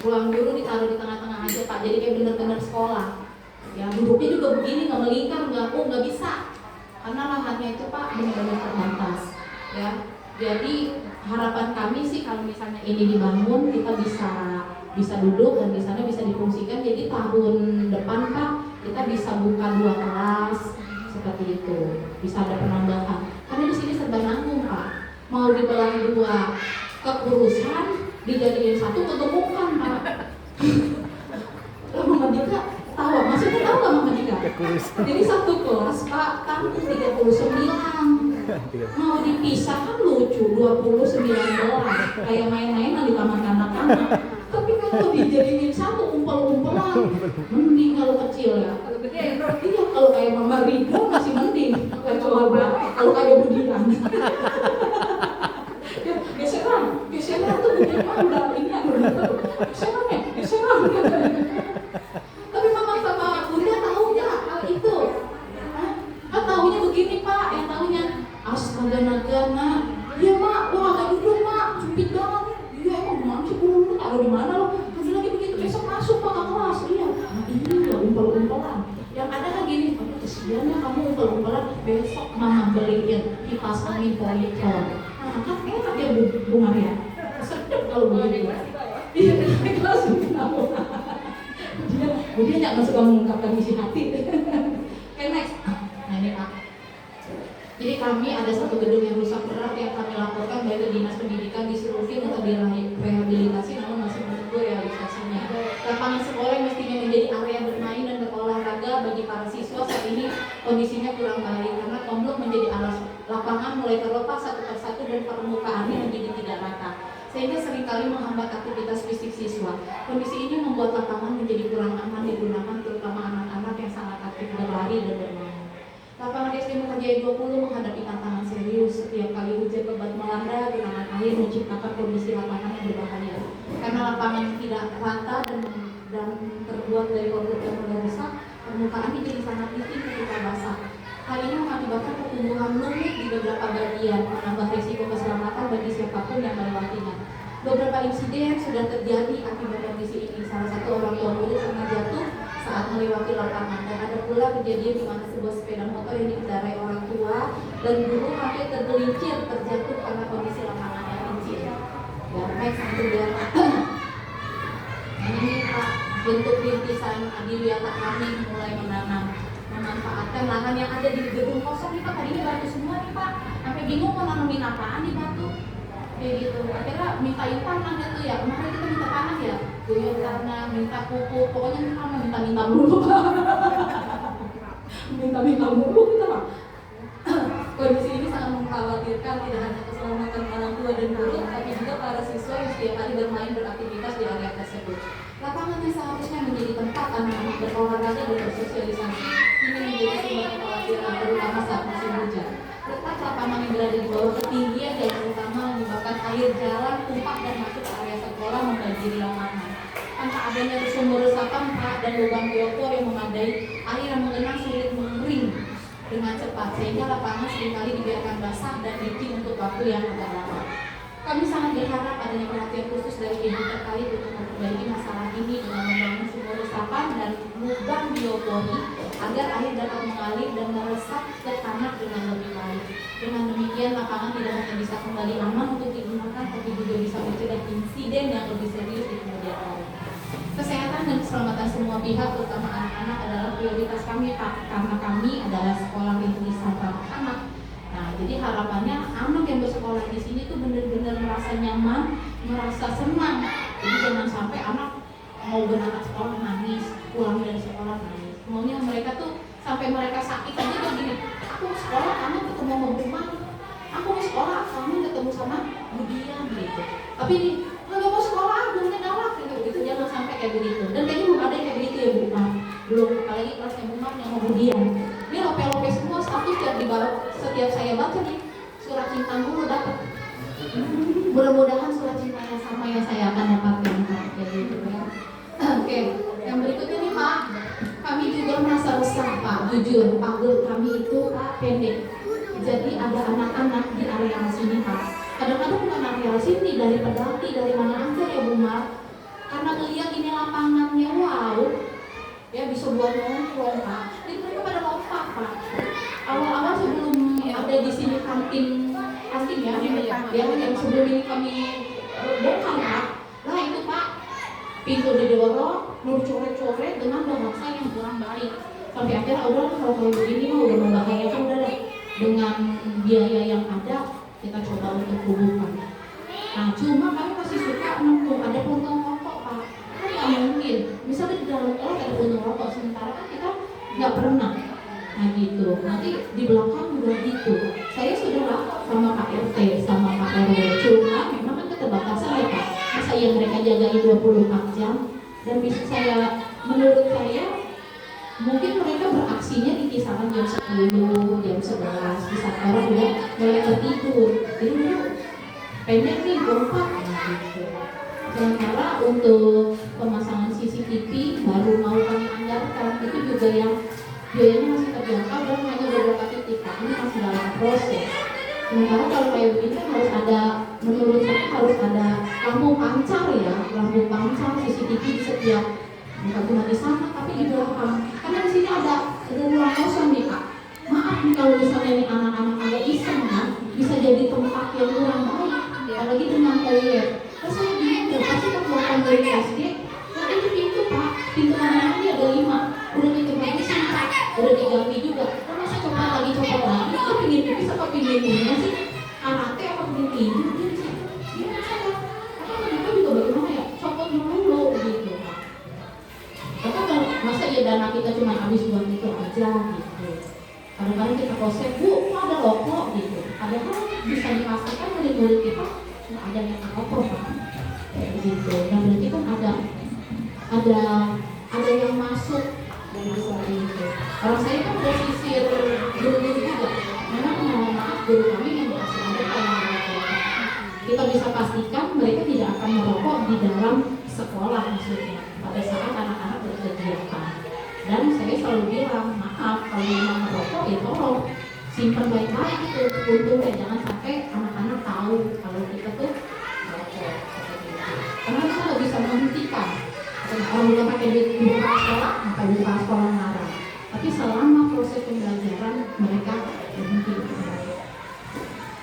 ruang guru ditaruh di tengah-tengah aja Pak, jadi kayak bener-bener sekolah. Ya duduknya juga begini, nggak melingkar, nggak bisa, karena lahannya itu Pak benar-benar terbatas. Ya, jadi harapan kami sih kalau misalnya ini dibangun kita bisa duduk dan di sana bisa difungsikan. Jadi tahun depan Pak kita bisa buka 2 kelas seperti itu, bisa ada penambahan. Karena di sini serba nanggung Pak, mau dibelah 2 kekurusan dijadiin 1 kegemukan Pak. Mama Dika tahu, maksudnya tahu nggak Mama Dika? Jadi 1 kelas Pak tampung 39. Mau dipisah kan lucu, 29 belas kayak main-mainan di taman kanak-kanak. Tapi kalau dijadiin 1 umpel-umpelan, mending kalau kecil ya. Kalau gede ya, iya kalau kayak Mama Rika masih mending. Kalau kayak Budian. Ya, geseran tuh Budian mah udah ini geseran. Tapi Mama sama Bunda tahu nggak hal itu? Kan tahunya begini Pak, yang tahunya astaga nagana. Iya Mak, lo agak duduk Mak, sempit banget. Iya emang gimana sih lu taruh di mana lo? Kasih lagi begitu, besok masuk Pak ke kelas. Iya, nah ini ya umpel-umpelan. Yang ada kan gini, aduh kesian ya kamu umpel-umpelan. Besok Mama beliin kipas angin Polytron. Nah kan enak ya Bu Maria. Sedap kalau begitu. Iya, kelas kenapa? Dia nggak suka mengungkapkan isi hati. Oke next. Nah ini Pak. Jadi kami ada 1 gedung yang rusak berat yang kami laporkan baik ke Dinas Pendidikan disuruhin untuk direhabilitasi namun masih menunggu realisasinya. Lapangan sekolah yang mestinya menjadi area bermain dan berolahraga bagi para siswa saat ini kondisinya kurang baik karena komplek menjadi alas lapangan mulai terlepas satu persatu dan sehingga seringkali menghambat aktivitas fisik siswa. Kondisi ini membuat lapangan menjadi kurang aman digunakan, terutama anak-anak yang sangat aktif berlari dan bermain. Lapangan SD Mukarjaya 20 menghadapi tantangan serius. Setiap kali hujan lebat melanda, genangan air menciptakan kondisi lapangan yang berbahaya. Karena lapangan tidak rata dan terbuat dari konkrit yang mudah rusak, permukaannya jadi sangat licin ketika basah. Hal ini mengakibatkan pertumbuhan lumut di beberapa bagian, menambah risiko keselamatan bagi siapapun yang melewatinya. Beberapa insiden sudah terjadi akibat kondisi ini. Salah satu orang tua murid pernah jatuh saat melewati lapangan, dan ada pula kejadian di mana sebuah sepeda motor yang dikendarai orang tua dan guru hampir tergelincir terjatuh karena kondisi lapangan yang licin. Ya, baik sampai dia. Ini Pak, bentuk rintisan adiwiyata kami mulai menanam, memanfaatkan lahan yang ada di gedung kosong nih Pak. Tadinya batu semua nih Pak, sampai bingung mau nanamin apaan di batu. Kayak gitu, akhirnya mintain tanah gitu ya. Kemarin kita minta tanah ya, guyur tanah, minta pupuk, pokoknya kita mau minta dulu Pak. minta dulu kita Pak. Kondisi ini sangat mengkhawatirkan, tidak hanya keselamatan orang tua dan guru, tapi juga para siswa yang setiap hari bermain beraktivitas di area tersebut. Lapangan yang seharusnya menjadi tempat anak-anak berolahraga dan bersosialisasi ini menjadi sumber kekhawatiran, terutama saat musim hujan. Letak lapangan yang berada di bawah ketinggian dan terutama menyebabkan air jalan tumpah dan masuk ke area sekolah membanjiri lapangan. Tanpa adanya sumber resapan Pak dan lubang biopor yang memadai, air yang mengenang sulit mengering dengan cepat, sehingga lapangan seringkali dibiarkan basah dan licin untuk waktu yang agak lama. Kami sangat berharap adanya perhatian khusus dari ibu terkait untuk memperbaiki masalah ini dengan membangun sumur resapan dan lubang biopori agar air dapat mengalir dan meresap ke tanah dengan lebih baik. Dengan demikian lapangan tidak hanya bisa kembali aman untuk digunakan, tapi juga bisa mencegah insiden yang lebih serius di kemudian hari. Kesehatan dan keselamatan semua pihak, terutama anak-anak, adalah prioritas kami Pak, karena kami adalah sekolah rintisan ramah anak. Nah, jadi harapannya anak yang bersekolah di sini tuh benar-benar merasa nyaman, merasa senang. Jadi jangan sampai anak mau berangkat sekolah nangis, pulang dari sekolah nangis. Maunya mereka tuh sampai mereka sakit aja tuh gini, aku mau sekolah kamu ketemu sama Bu Mani, aku mau sekolah kamu ketemu sama Bu Dian gitu. Tapi ini nggak mau sekolah, belum galak gitu. Jangan sampai kayak begitu. Dan kayaknya belum ada yang kayak begitu ya Bu Mar. Belum, apalagi kelasnya Bu Mar yang mau Bu Dian. Ini lope-lope semua status setiap saya baca nih surat cinta dulu dapat. Mudah-mudahan surat cintanya sama yang saya akan dapatkan kayak gitu ya. Oke, yang berikutnya nih Pak, kami juga merasa resah Pak, jujur pagar kami itu Pak pendek. Jadi ada anak-anak di area sini Pak. Kadang-kadang bukan area sini, dari Pedati, dari mana aja ya Bu Mar. Karena ngeliat ini lapangannya wow, ya bisa buat nongkrong Pak. Jadi mereka pada lompat Pak. Awal-awal sebelum ada di sini kantin ya, yang sebelum ini kami bongkar Pak. Nah itu Pak, pintu didorong, mau coret-coret dengan bahasa yang kurang baik. Sampai akhirnya udah kalau kayak begini mah udah membahayakan, udah deh. Dengan biaya yang ada kita coba untuk kubukan. Nah cuma kami masih suka nongkrong, ada puntung rokok Pak. Kan nggak mungkin, misalnya di dalam kelas ada puntung rokok, sementara kan kita nggak pernah. Nah gitu, nanti di belakang juga gitu. Saya sudah lah sama Pak RT, sama Pak RW, cuma memang kan keterbatasan ya Pak. Masa yang mereka jagain 24 jam, dan bisa menurut saya mungkin mereka beraksinya di kisaran jam 10, jam 11, di saat orang udah mulai tertidur. Jadi mereka pendek nih, lompat gitu. Sementara untuk pemasangan CCTV baru mau kami anggarkan, itu juga yang biayanya masih terjangkau dan hanya beberapa titik, ini masih dalam proses. Sementara kalau kayak begini kan harus ada, menurut saya harus ada lampu pancar ya, lampu pancar CCTV di setiap, bukan cuma di sana tapi di belakang. Karena di sini ada ruang kosong nih Pak. Maaf nih kalau misalnya ini anak-anak agak iseng kan, bisa jadi tempat yang kurang baik, apalagi dengan toilet. Terus saya bingung, pasti keluaran dari SD, nah itu pintu Pak, pintu anak-anak ini ada 5, udah pintu bagus sih Pak, udah diganti juga. Nah, masa copot lagi, itu pingin pipis apa pingin punya sih? Karate apa pingin tidur dia di situ? Gimana saya? Karena mereka juga bagaimana ya, copot dulu gitu Pak. Tapi kalau masa ya dana kita cuma habis buat itu aja gitu. Kadang-kadang kita proses, Bu, kok ada rokok gitu. Padahal bisa dipastikan murid-murid kita nggak ada yang merokok Pak. Kayak begitu. Nah berarti kan ada yang masuk dari seperti itu. Kalau saya kan udah sisir guru-guru juga. Memang mohon maaf guru kami yang masih ada yang merokok. Kita bisa pastikan mereka tidak akan merokok di dalam sekolah maksudnya pada saat anak-anak berkegiatan. Dan saya selalu bilang maaf kalau memang merokok ya tolong simpan baik-baik itu untungnya, jangan sampai anak-anak tahu kalau kita tuh merokok seperti itu. Karena kita nggak bisa menghentikan. Kalau udah pakai buka sekolah, maka buka sekolah larang. Tapi selama proses pembelajaran mereka berhenti.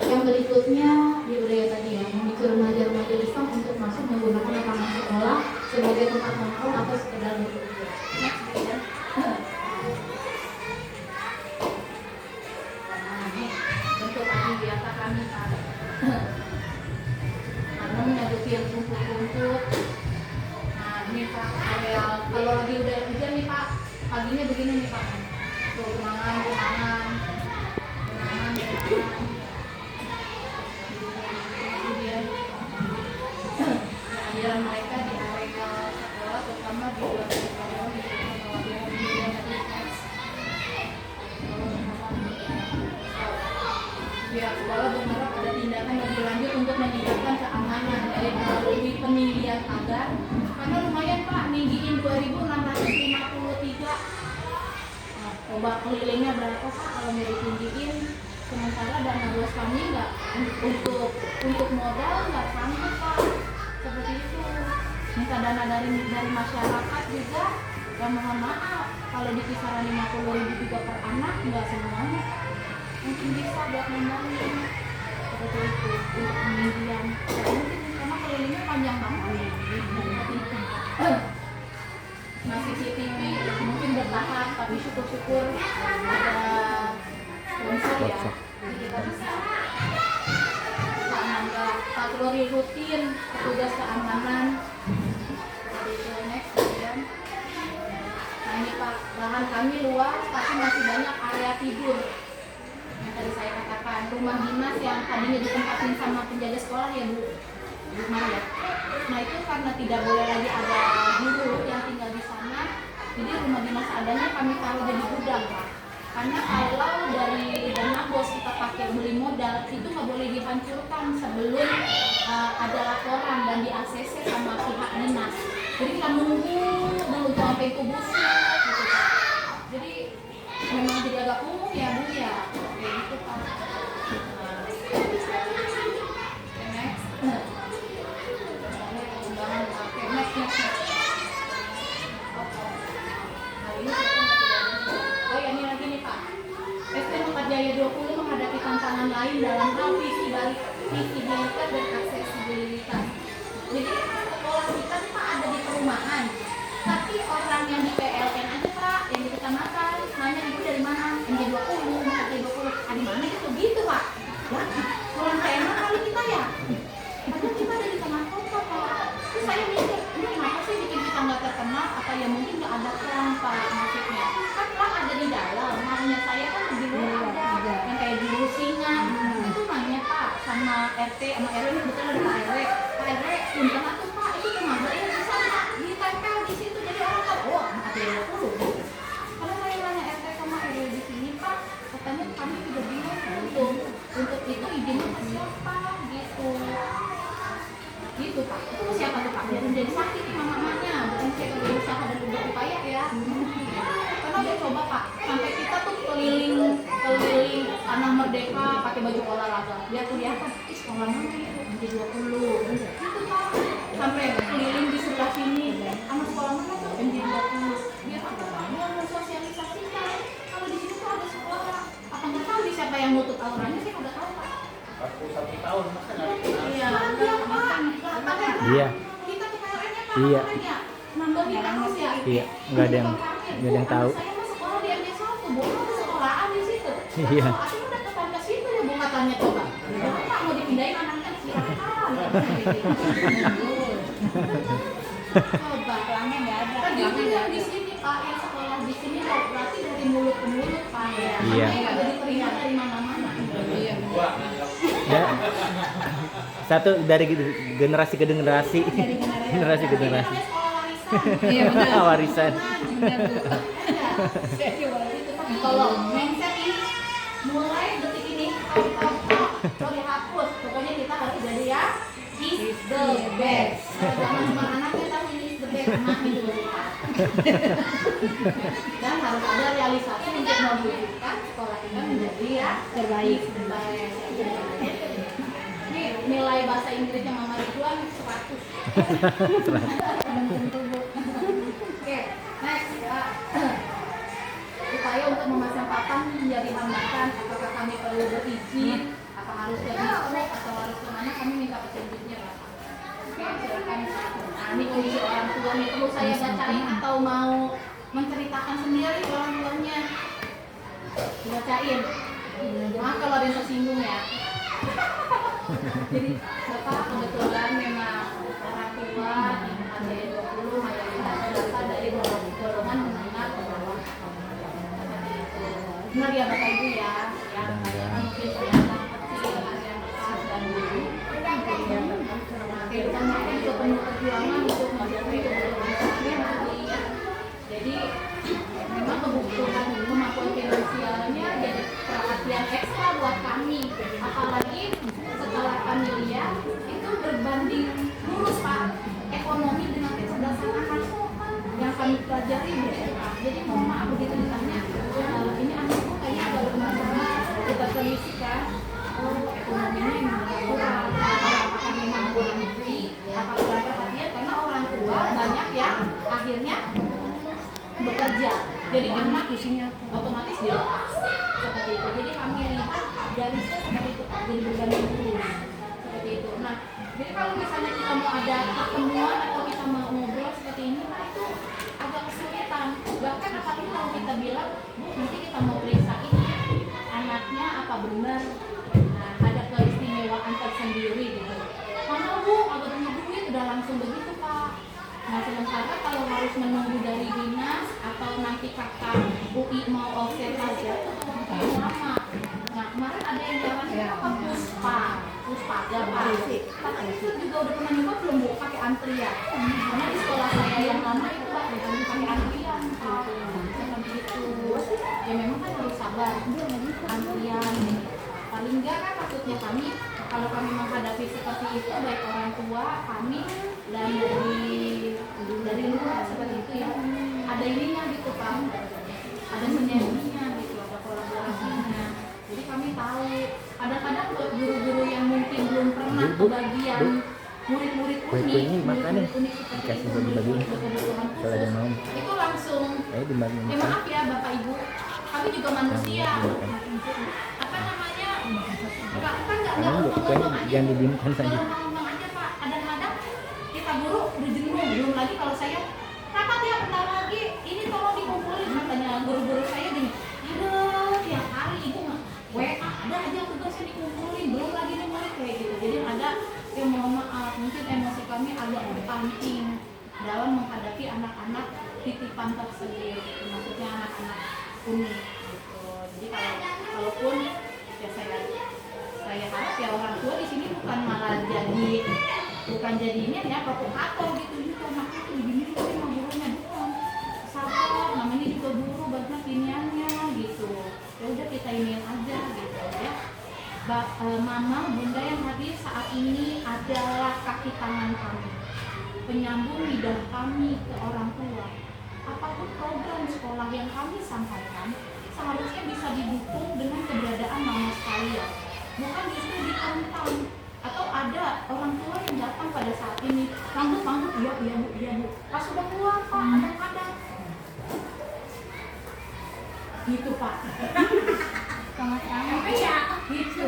Yang berikutnya di budaya tadi ya, memicu remaja-remaja Islam untuk masuk menggunakan lapangan sekolah sebagai tempat nongkrong atau sekedar berkumpul.
Bentuk aksi biasa kami Pak. Karena menghadapi yang rumput-rumput. Nah ini Pak, areal kalau lagi udah hujan nih Pak, paginya begini nih Pak. Tuh genangan. Kemudian kehadiran mereka di areal sekolah, terutama di luar sekolah, di pihak sekolah berharap ada tindakan lebih lanjut untuk meningkatkan keamanan dari melalui peninggian pagar. Karena lumayan Pak, ninggiin 2.653. Nah, coba kelilingnya berapa Pak kalau mau ditinggiin? Sementara dana bos kami nggak untuk modal nggak sanggup Pak. Seperti itu. Minta dana dari masyarakat juga. Ya mohon maaf, kalau di kisaran 50.000 juga per anak nggak semuanya. Mungkin bisa buat membangun seperti itu untuk penelitian. Mungkin karena kelilingnya panjang banget. Nah CCTV mungkin bertahap, tapi syukur-syukur ada sponsor ya. Jadi kita bisa patroli rutin petugas keamanan. Dari itu next kemudian. Nah ini Pak, lahan kami luas tapi masih banyak area tidur. Yang tadi saya katakan, rumah dinas yang tadinya ditempatin sama penjaga sekolah ya Bu Maya. Nah itu karena tidak boleh lagi ada guru yang tinggal di sana, jadi rumah dinas adanya kami taruh jadi gudang Pak. Karena kalau dari dana bos kita pakai beli modal itu nggak boleh dihancurkan sebelum ada laporan dan di ACC sama pihak dinas. Jadi kita nunggu sampai itu busuk gitu Pak. Jadi memang jadi agak umum ya Bu ya. Kayak gitu Pak. Next. Next. Oh ya ini lagi nih Pak. SD 4 Jaya 20 menghadapi tantangan lain dalam hal visibilitas dan aksesibilitas. Jadi sekolah kita nih Pak ada di perumahan, tapi orang yang di PLN aja Pak, yang di kecamatan, nanya ibu dari mana? MJ20, MJ20, di mana gitu Pak? Ya, kurang enak kali kita ya. Padahal kita ada di tengah kota Pak. Terus saya mikir, ini kenapa sih bikin kita nggak terkenal? Apa ya mungkin nggak ada pelang Pak maksudnya? Kan pelang ada di dalam, maunya saya kan di luar ada, yang kayak di Lusingan. Itu nanya Pak sama RT sama RW, betul ada Pak RW. Pak RW, punten atuh Pak, itu tenaga ya bisa Pak ditempel di situ jadi orang tahu. Oh, ada 20. Kalau saya nanya RT sama RW di sini Pak, katanya kami juga bingung untuk itu izinnya ke siapa gitu. Gitu Pak, itu siapa tuh Pak? Biar menjadi sakit nih mamanya, bukan saya berusaha dan berupaya ya. Karena udah coba Pak, sampai kita tuh keliling tanah merdeka pakai baju olahraga. Biar kelihatan, sekolah mana itu? MJ20. Gitu Pak, sampai keliling di sebelah sini, sama sekolah mana tuh? MJ20. Biar apa Pak? Biar mensosialisasikan. Kalau di sini tuh ada sekolah, apa nggak tahu nih siapa yang nutup auranya? Saya udah tahu Pak.
41 tahun masa nggak dikenal.
Iya, Pak.
Iya.
Kita ke PLN-nya Pak.
Iya.
Nambahin terus ya.
Iya, nggak ada yang tahu.
Saya mah sekolah di MJ1, Bu. Ada sekolahan di situ.
Iya.
Aku udah datang ke situ ya, Bu, katanya coba. Pak mau dipindahin anaknya silakan. Coba.
Pelangnya nggak ada.
Kan gitu ya di sini Pak yang sekolah di sini berarti dari mulut ke mulut Pak ya.
Iya.
Makanya ada diterima dari mana-mana. Iya.
Ya. Satu dari generasi ke generasi.
Dari
Generasi ke generasi.
Namanya sekolah warisan.
Iya benar.
Warisan.
Benar Bu. Tapi kalau mindset ini mulai detik ini kalau dihapus, pokoknya kita harus jadi ya is the best. Jangan cuma anaknya tahu ini is the best, anaknya juga lupa. Dan harus ada realisasi untuk mewujudkan sekolah kita menjadi ya terbaik. Ini nilai bahasa Inggrisnya Mama Ridwan 100. Oke, next ya. Upaya untuk memasang papan menjadi hambatan, apakah kami perlu berizin, apa harus ke distrik atau harus kemana, kami minta petunjuknya Pak. Oke, silakan. Nah, ini kondisi orang tua nih, perlu saya bacain atau mau menceritakan sendiri orang tuanya? Dibacain. Maaf kalau ada yang tersinggung ya. Jadi Bapak kebetulan memang orang tua yang ada 20 mayoritas berasal dari golongan menengah ke bawah. Benar ya Bapak Ibu ya, yang mungkin kelihatan kecil, ada yang besar dan dulu. Kehidupan mereka juga penuh perjuangan untuk mencapai kebutuhan nanti. Jadi memang kebutuhan kemampuan finansialnya jadi perhatian ekstra buat kami. Apalagi setelah kami lihat itu berbanding lurus Pak ekonomi dengan kecerdasan anak yang kami pelajari beda. Jadi mohon maaf begitu ditanya, ini anakku kayaknya agak bermasalah, kita kondisikan ekonominya memang kurang, apakah memang kurang negeri, apakah perhatian karena orang tua banyak yang akhirnya bekerja, jadi anak usianya otomatis dilepas seperti itu. Jadi kami lihat garisnya seperti itu, jadi berbanding lurus seperti itu. Nah, jadi kalau misalnya kita mau ada pertemuan atau kita mau ngobrol seperti ini, nah itu agak kesulitan. Bahkan apalagi kalau kita bilang, Bu, nanti kita mau periksa ini anaknya apa benar, nah ada keistimewaan tersendiri gitu. Mana Bu, agak punya duit udah langsung begitu Pak. Nah sementara kalau harus menunggu dari dinas atau nanti kakak UI mau observasi itu mungkin lama. Nah kemarin ada yang jalannya apa Puspa ya Pak. Pak itu juga udah pernah nyoba belum Bu pakai antrian? Karena di sekolah saya yang lama itu Pak pakai antrian Pak. Seperti itu. Ya memang kan harus sabar antrian. Paling enggak kan maksudnya kami kalau kami menghadapi seperti itu baik orang tua kami dan dari luar seperti itu ya ada ininya gitu Pak, ada sinerginya gitu, ada kolaborasinya. Jadi kami tahu kadang-kadang buat guru-guru yang mungkin belum pernah kebagian murid-murid unik seperti
dikasih
itu,
bagi-bagi
kebutuhan
kalau ada mau
khusus itu langsung
dibagi
maaf ya Bapak Ibu, kami juga manusia. Apa namanya? Enggak ngomong aja.
jangan didimkan saja.
Ngomong aja Pak. Kadang-kadang kita guru udah jenuh, belum lagi kalau saya rapat ya bentar lagi, ini tolong dikumpulin katanya guru-guru saya gini. Aduh, tiap hari ibu mah WA ada aja tugasnya dikumpulin, belum lagi nih murid kayak gitu. Jadi ada yang mohon maaf, mungkin emosi kami agak terpancing dalam menghadapi anak-anak titipan tersendiri, maksudnya anak-anak unik gitu. Jadi kalaupun ya saya harap ya orang tua di sini bukan malah jadi ini ya provokator gitu anaknya tuh begini tapi mau gurunya bukan sabar, namanya juga guru banyak iniannya gitu. Ya udah kita iniin aja gitu ya. Mama, bunda yang hadir saat ini adalah kaki tangan kami, penyambung lidah kami ke orang tua. Apapun program sekolah yang kami sampaikan seharusnya bisa didukung dengan keberadaan mama sekalian, bukan justru ditentang. Atau ada orang tua yang datang pada saat ini mangguk iya bu, pas sudah keluar Pak kadang-kadang gitu Pak sama-sama ya gitu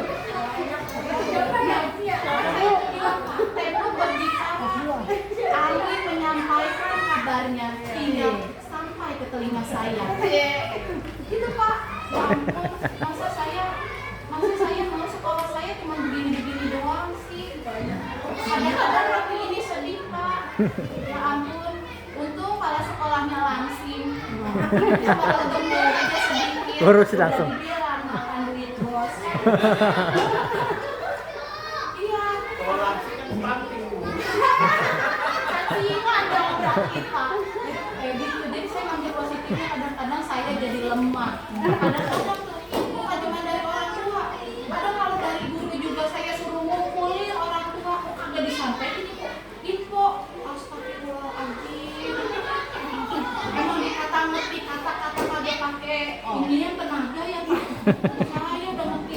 Tempo berbicara Ali menyampaikan kabarnya tidak sampai ke telinga saya gitu Pak. Ya ampun, masa saya mau sekolah saya cuma begini doang sih. Kadang-kadang tapi ini sedih Pak. Ya ampun, untung kepala sekolahnya langsing Kalau gembel aja sedikit.
Kurus
udah
langsung.
dibilang makan duit bos. Iya.
Kalau langsung kan stunting Bu.
Cacingan dong berarti Pak. Kayak gitu. Jadi saya ngambil positifnya kadang-kadang saya jadi lemah. Kadang-kadang tuh bukan cuma dari orang tua. Kadang kalau dari guru juga saya suruh ngumpulin orang tua kok kagak disampaikan info. Astagfirullahaladzim. Emang dikata ngerti kata-kata kagak pakai inian tenaga ya Pak. Saya udah ngerti,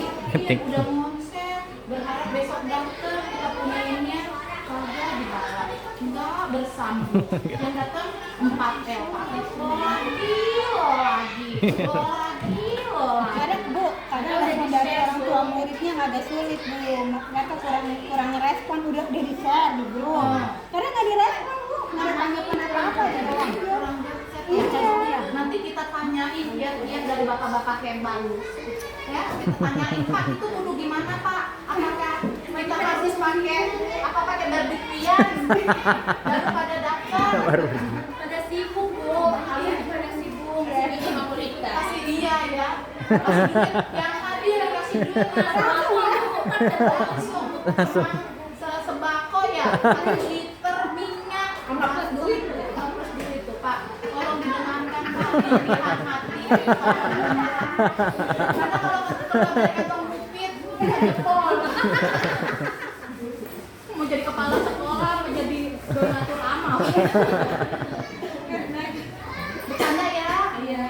udah konsep. Berharap besok dokter kita punya ininya kagak dibawa. Enggak bersambung. Yang datang 4 L Pak. Lo lagi.
Kadang Bu, kadang respon dari orang tua muridnya agak sulit Bu. Mereka kurang respon udah di share di grup. Karena nggak direspon Bu, nggak ada tanggapan apa-apa gitu. Iya.
Nanti kita tanyain biar dari bapak-bapak hebat. Ya, kita tanyain Pak itu kudu gimana Pak? Apakah kita harus pakai barbecue-an baru pada daftar? Pada sibuk Bu, kalian pada sibuk. Kasih dia ya. Kasih duit yang hadir kasih duit langsung. Sembako ya, 1 liter minyak, 15 duit tuh Pak. Tolong didengarkan Pak, biar hati. Karena kalau dari kantong bukit, jempol. Mau jadi kepala sekolah, mau jadi donatur amal. Bercanda ya? Iya.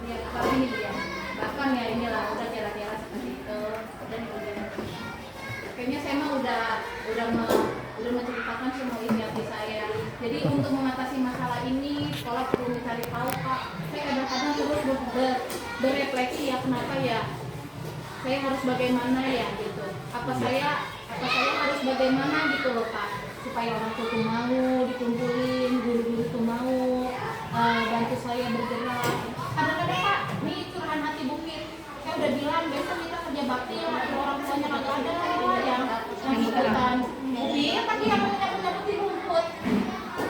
Ya, kalau ini dia. Bahkan ya inilah udah cara-cara seperti itu. Dan kayaknya saya mah udah menceritakan semua isi hati saya. Jadi untuk mengatasi masalah ini, sekolah perlu mencari tahu Pak. Saya kadang-kadang terus berefleksi ya kenapa ya saya harus bagaimana ya gitu. Apa saya harus bagaimana gitu loh Pak, supaya orang tua tuh mau dikumpulin, guru-guru tuh mau bantu saya bergerak. Kadang-kadang Pak, ini curahan hati bukit. Saya udah bilang besok kita kerja bakti ya, orang tuanya kagak ada yang ikutan. Iya, tapi yang nyabut di rumput,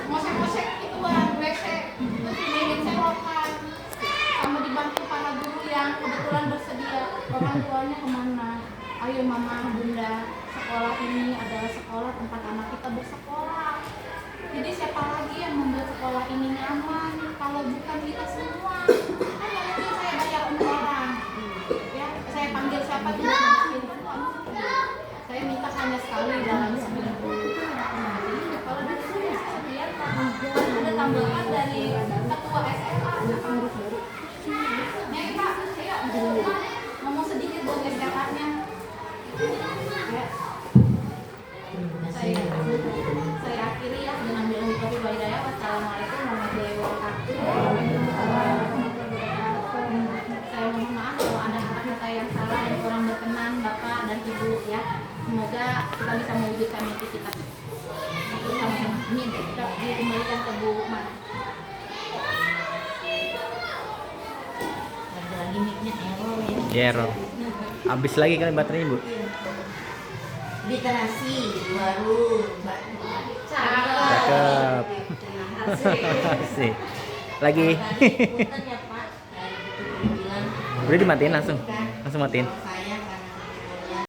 mosek-mosek ituan, WC, terus dingin selokan, sama dibantu para guru yang kebetulan bersedia. Orang tuanya kemana? Ayo mama, bunda, sekolah ini adalah sekolah tempat anak kita bersekolah. Jadi siapa lagi yang membuat sekolah ini nyaman kalau bukan kita semua? Kan yang mungkin saya bayar untuk orang, ya saya panggil siapa juga saya minta hanya sekali dalam seminggu. Kalau di sini sekian ada tambahan dari ketua SMA. Nih Pak, saya ngomong sedikit buat SMA-nya. Ya. Saya akhiri ya dengan bilang di kopi Baidaya. Wassalamualaikum warahmatullahi wabarakatuh. Saya mohon maaf kalau ada kata-kata yang salah dan kurang berkenan Bapak dan Ibu ya. Semoga kita bisa mewujudkan mimpi kita. Ini kita dikembalikan ke Bu Mar.
Lagi mic-nya error ya.
Ya, error. Habis lagi kali baterainya, Bu.
Literasi baru
Cakep. Asik. Lagi.
Punten ya Pak. Dari itu dibilang
Udah dimatiin langsung. Langsung matiin.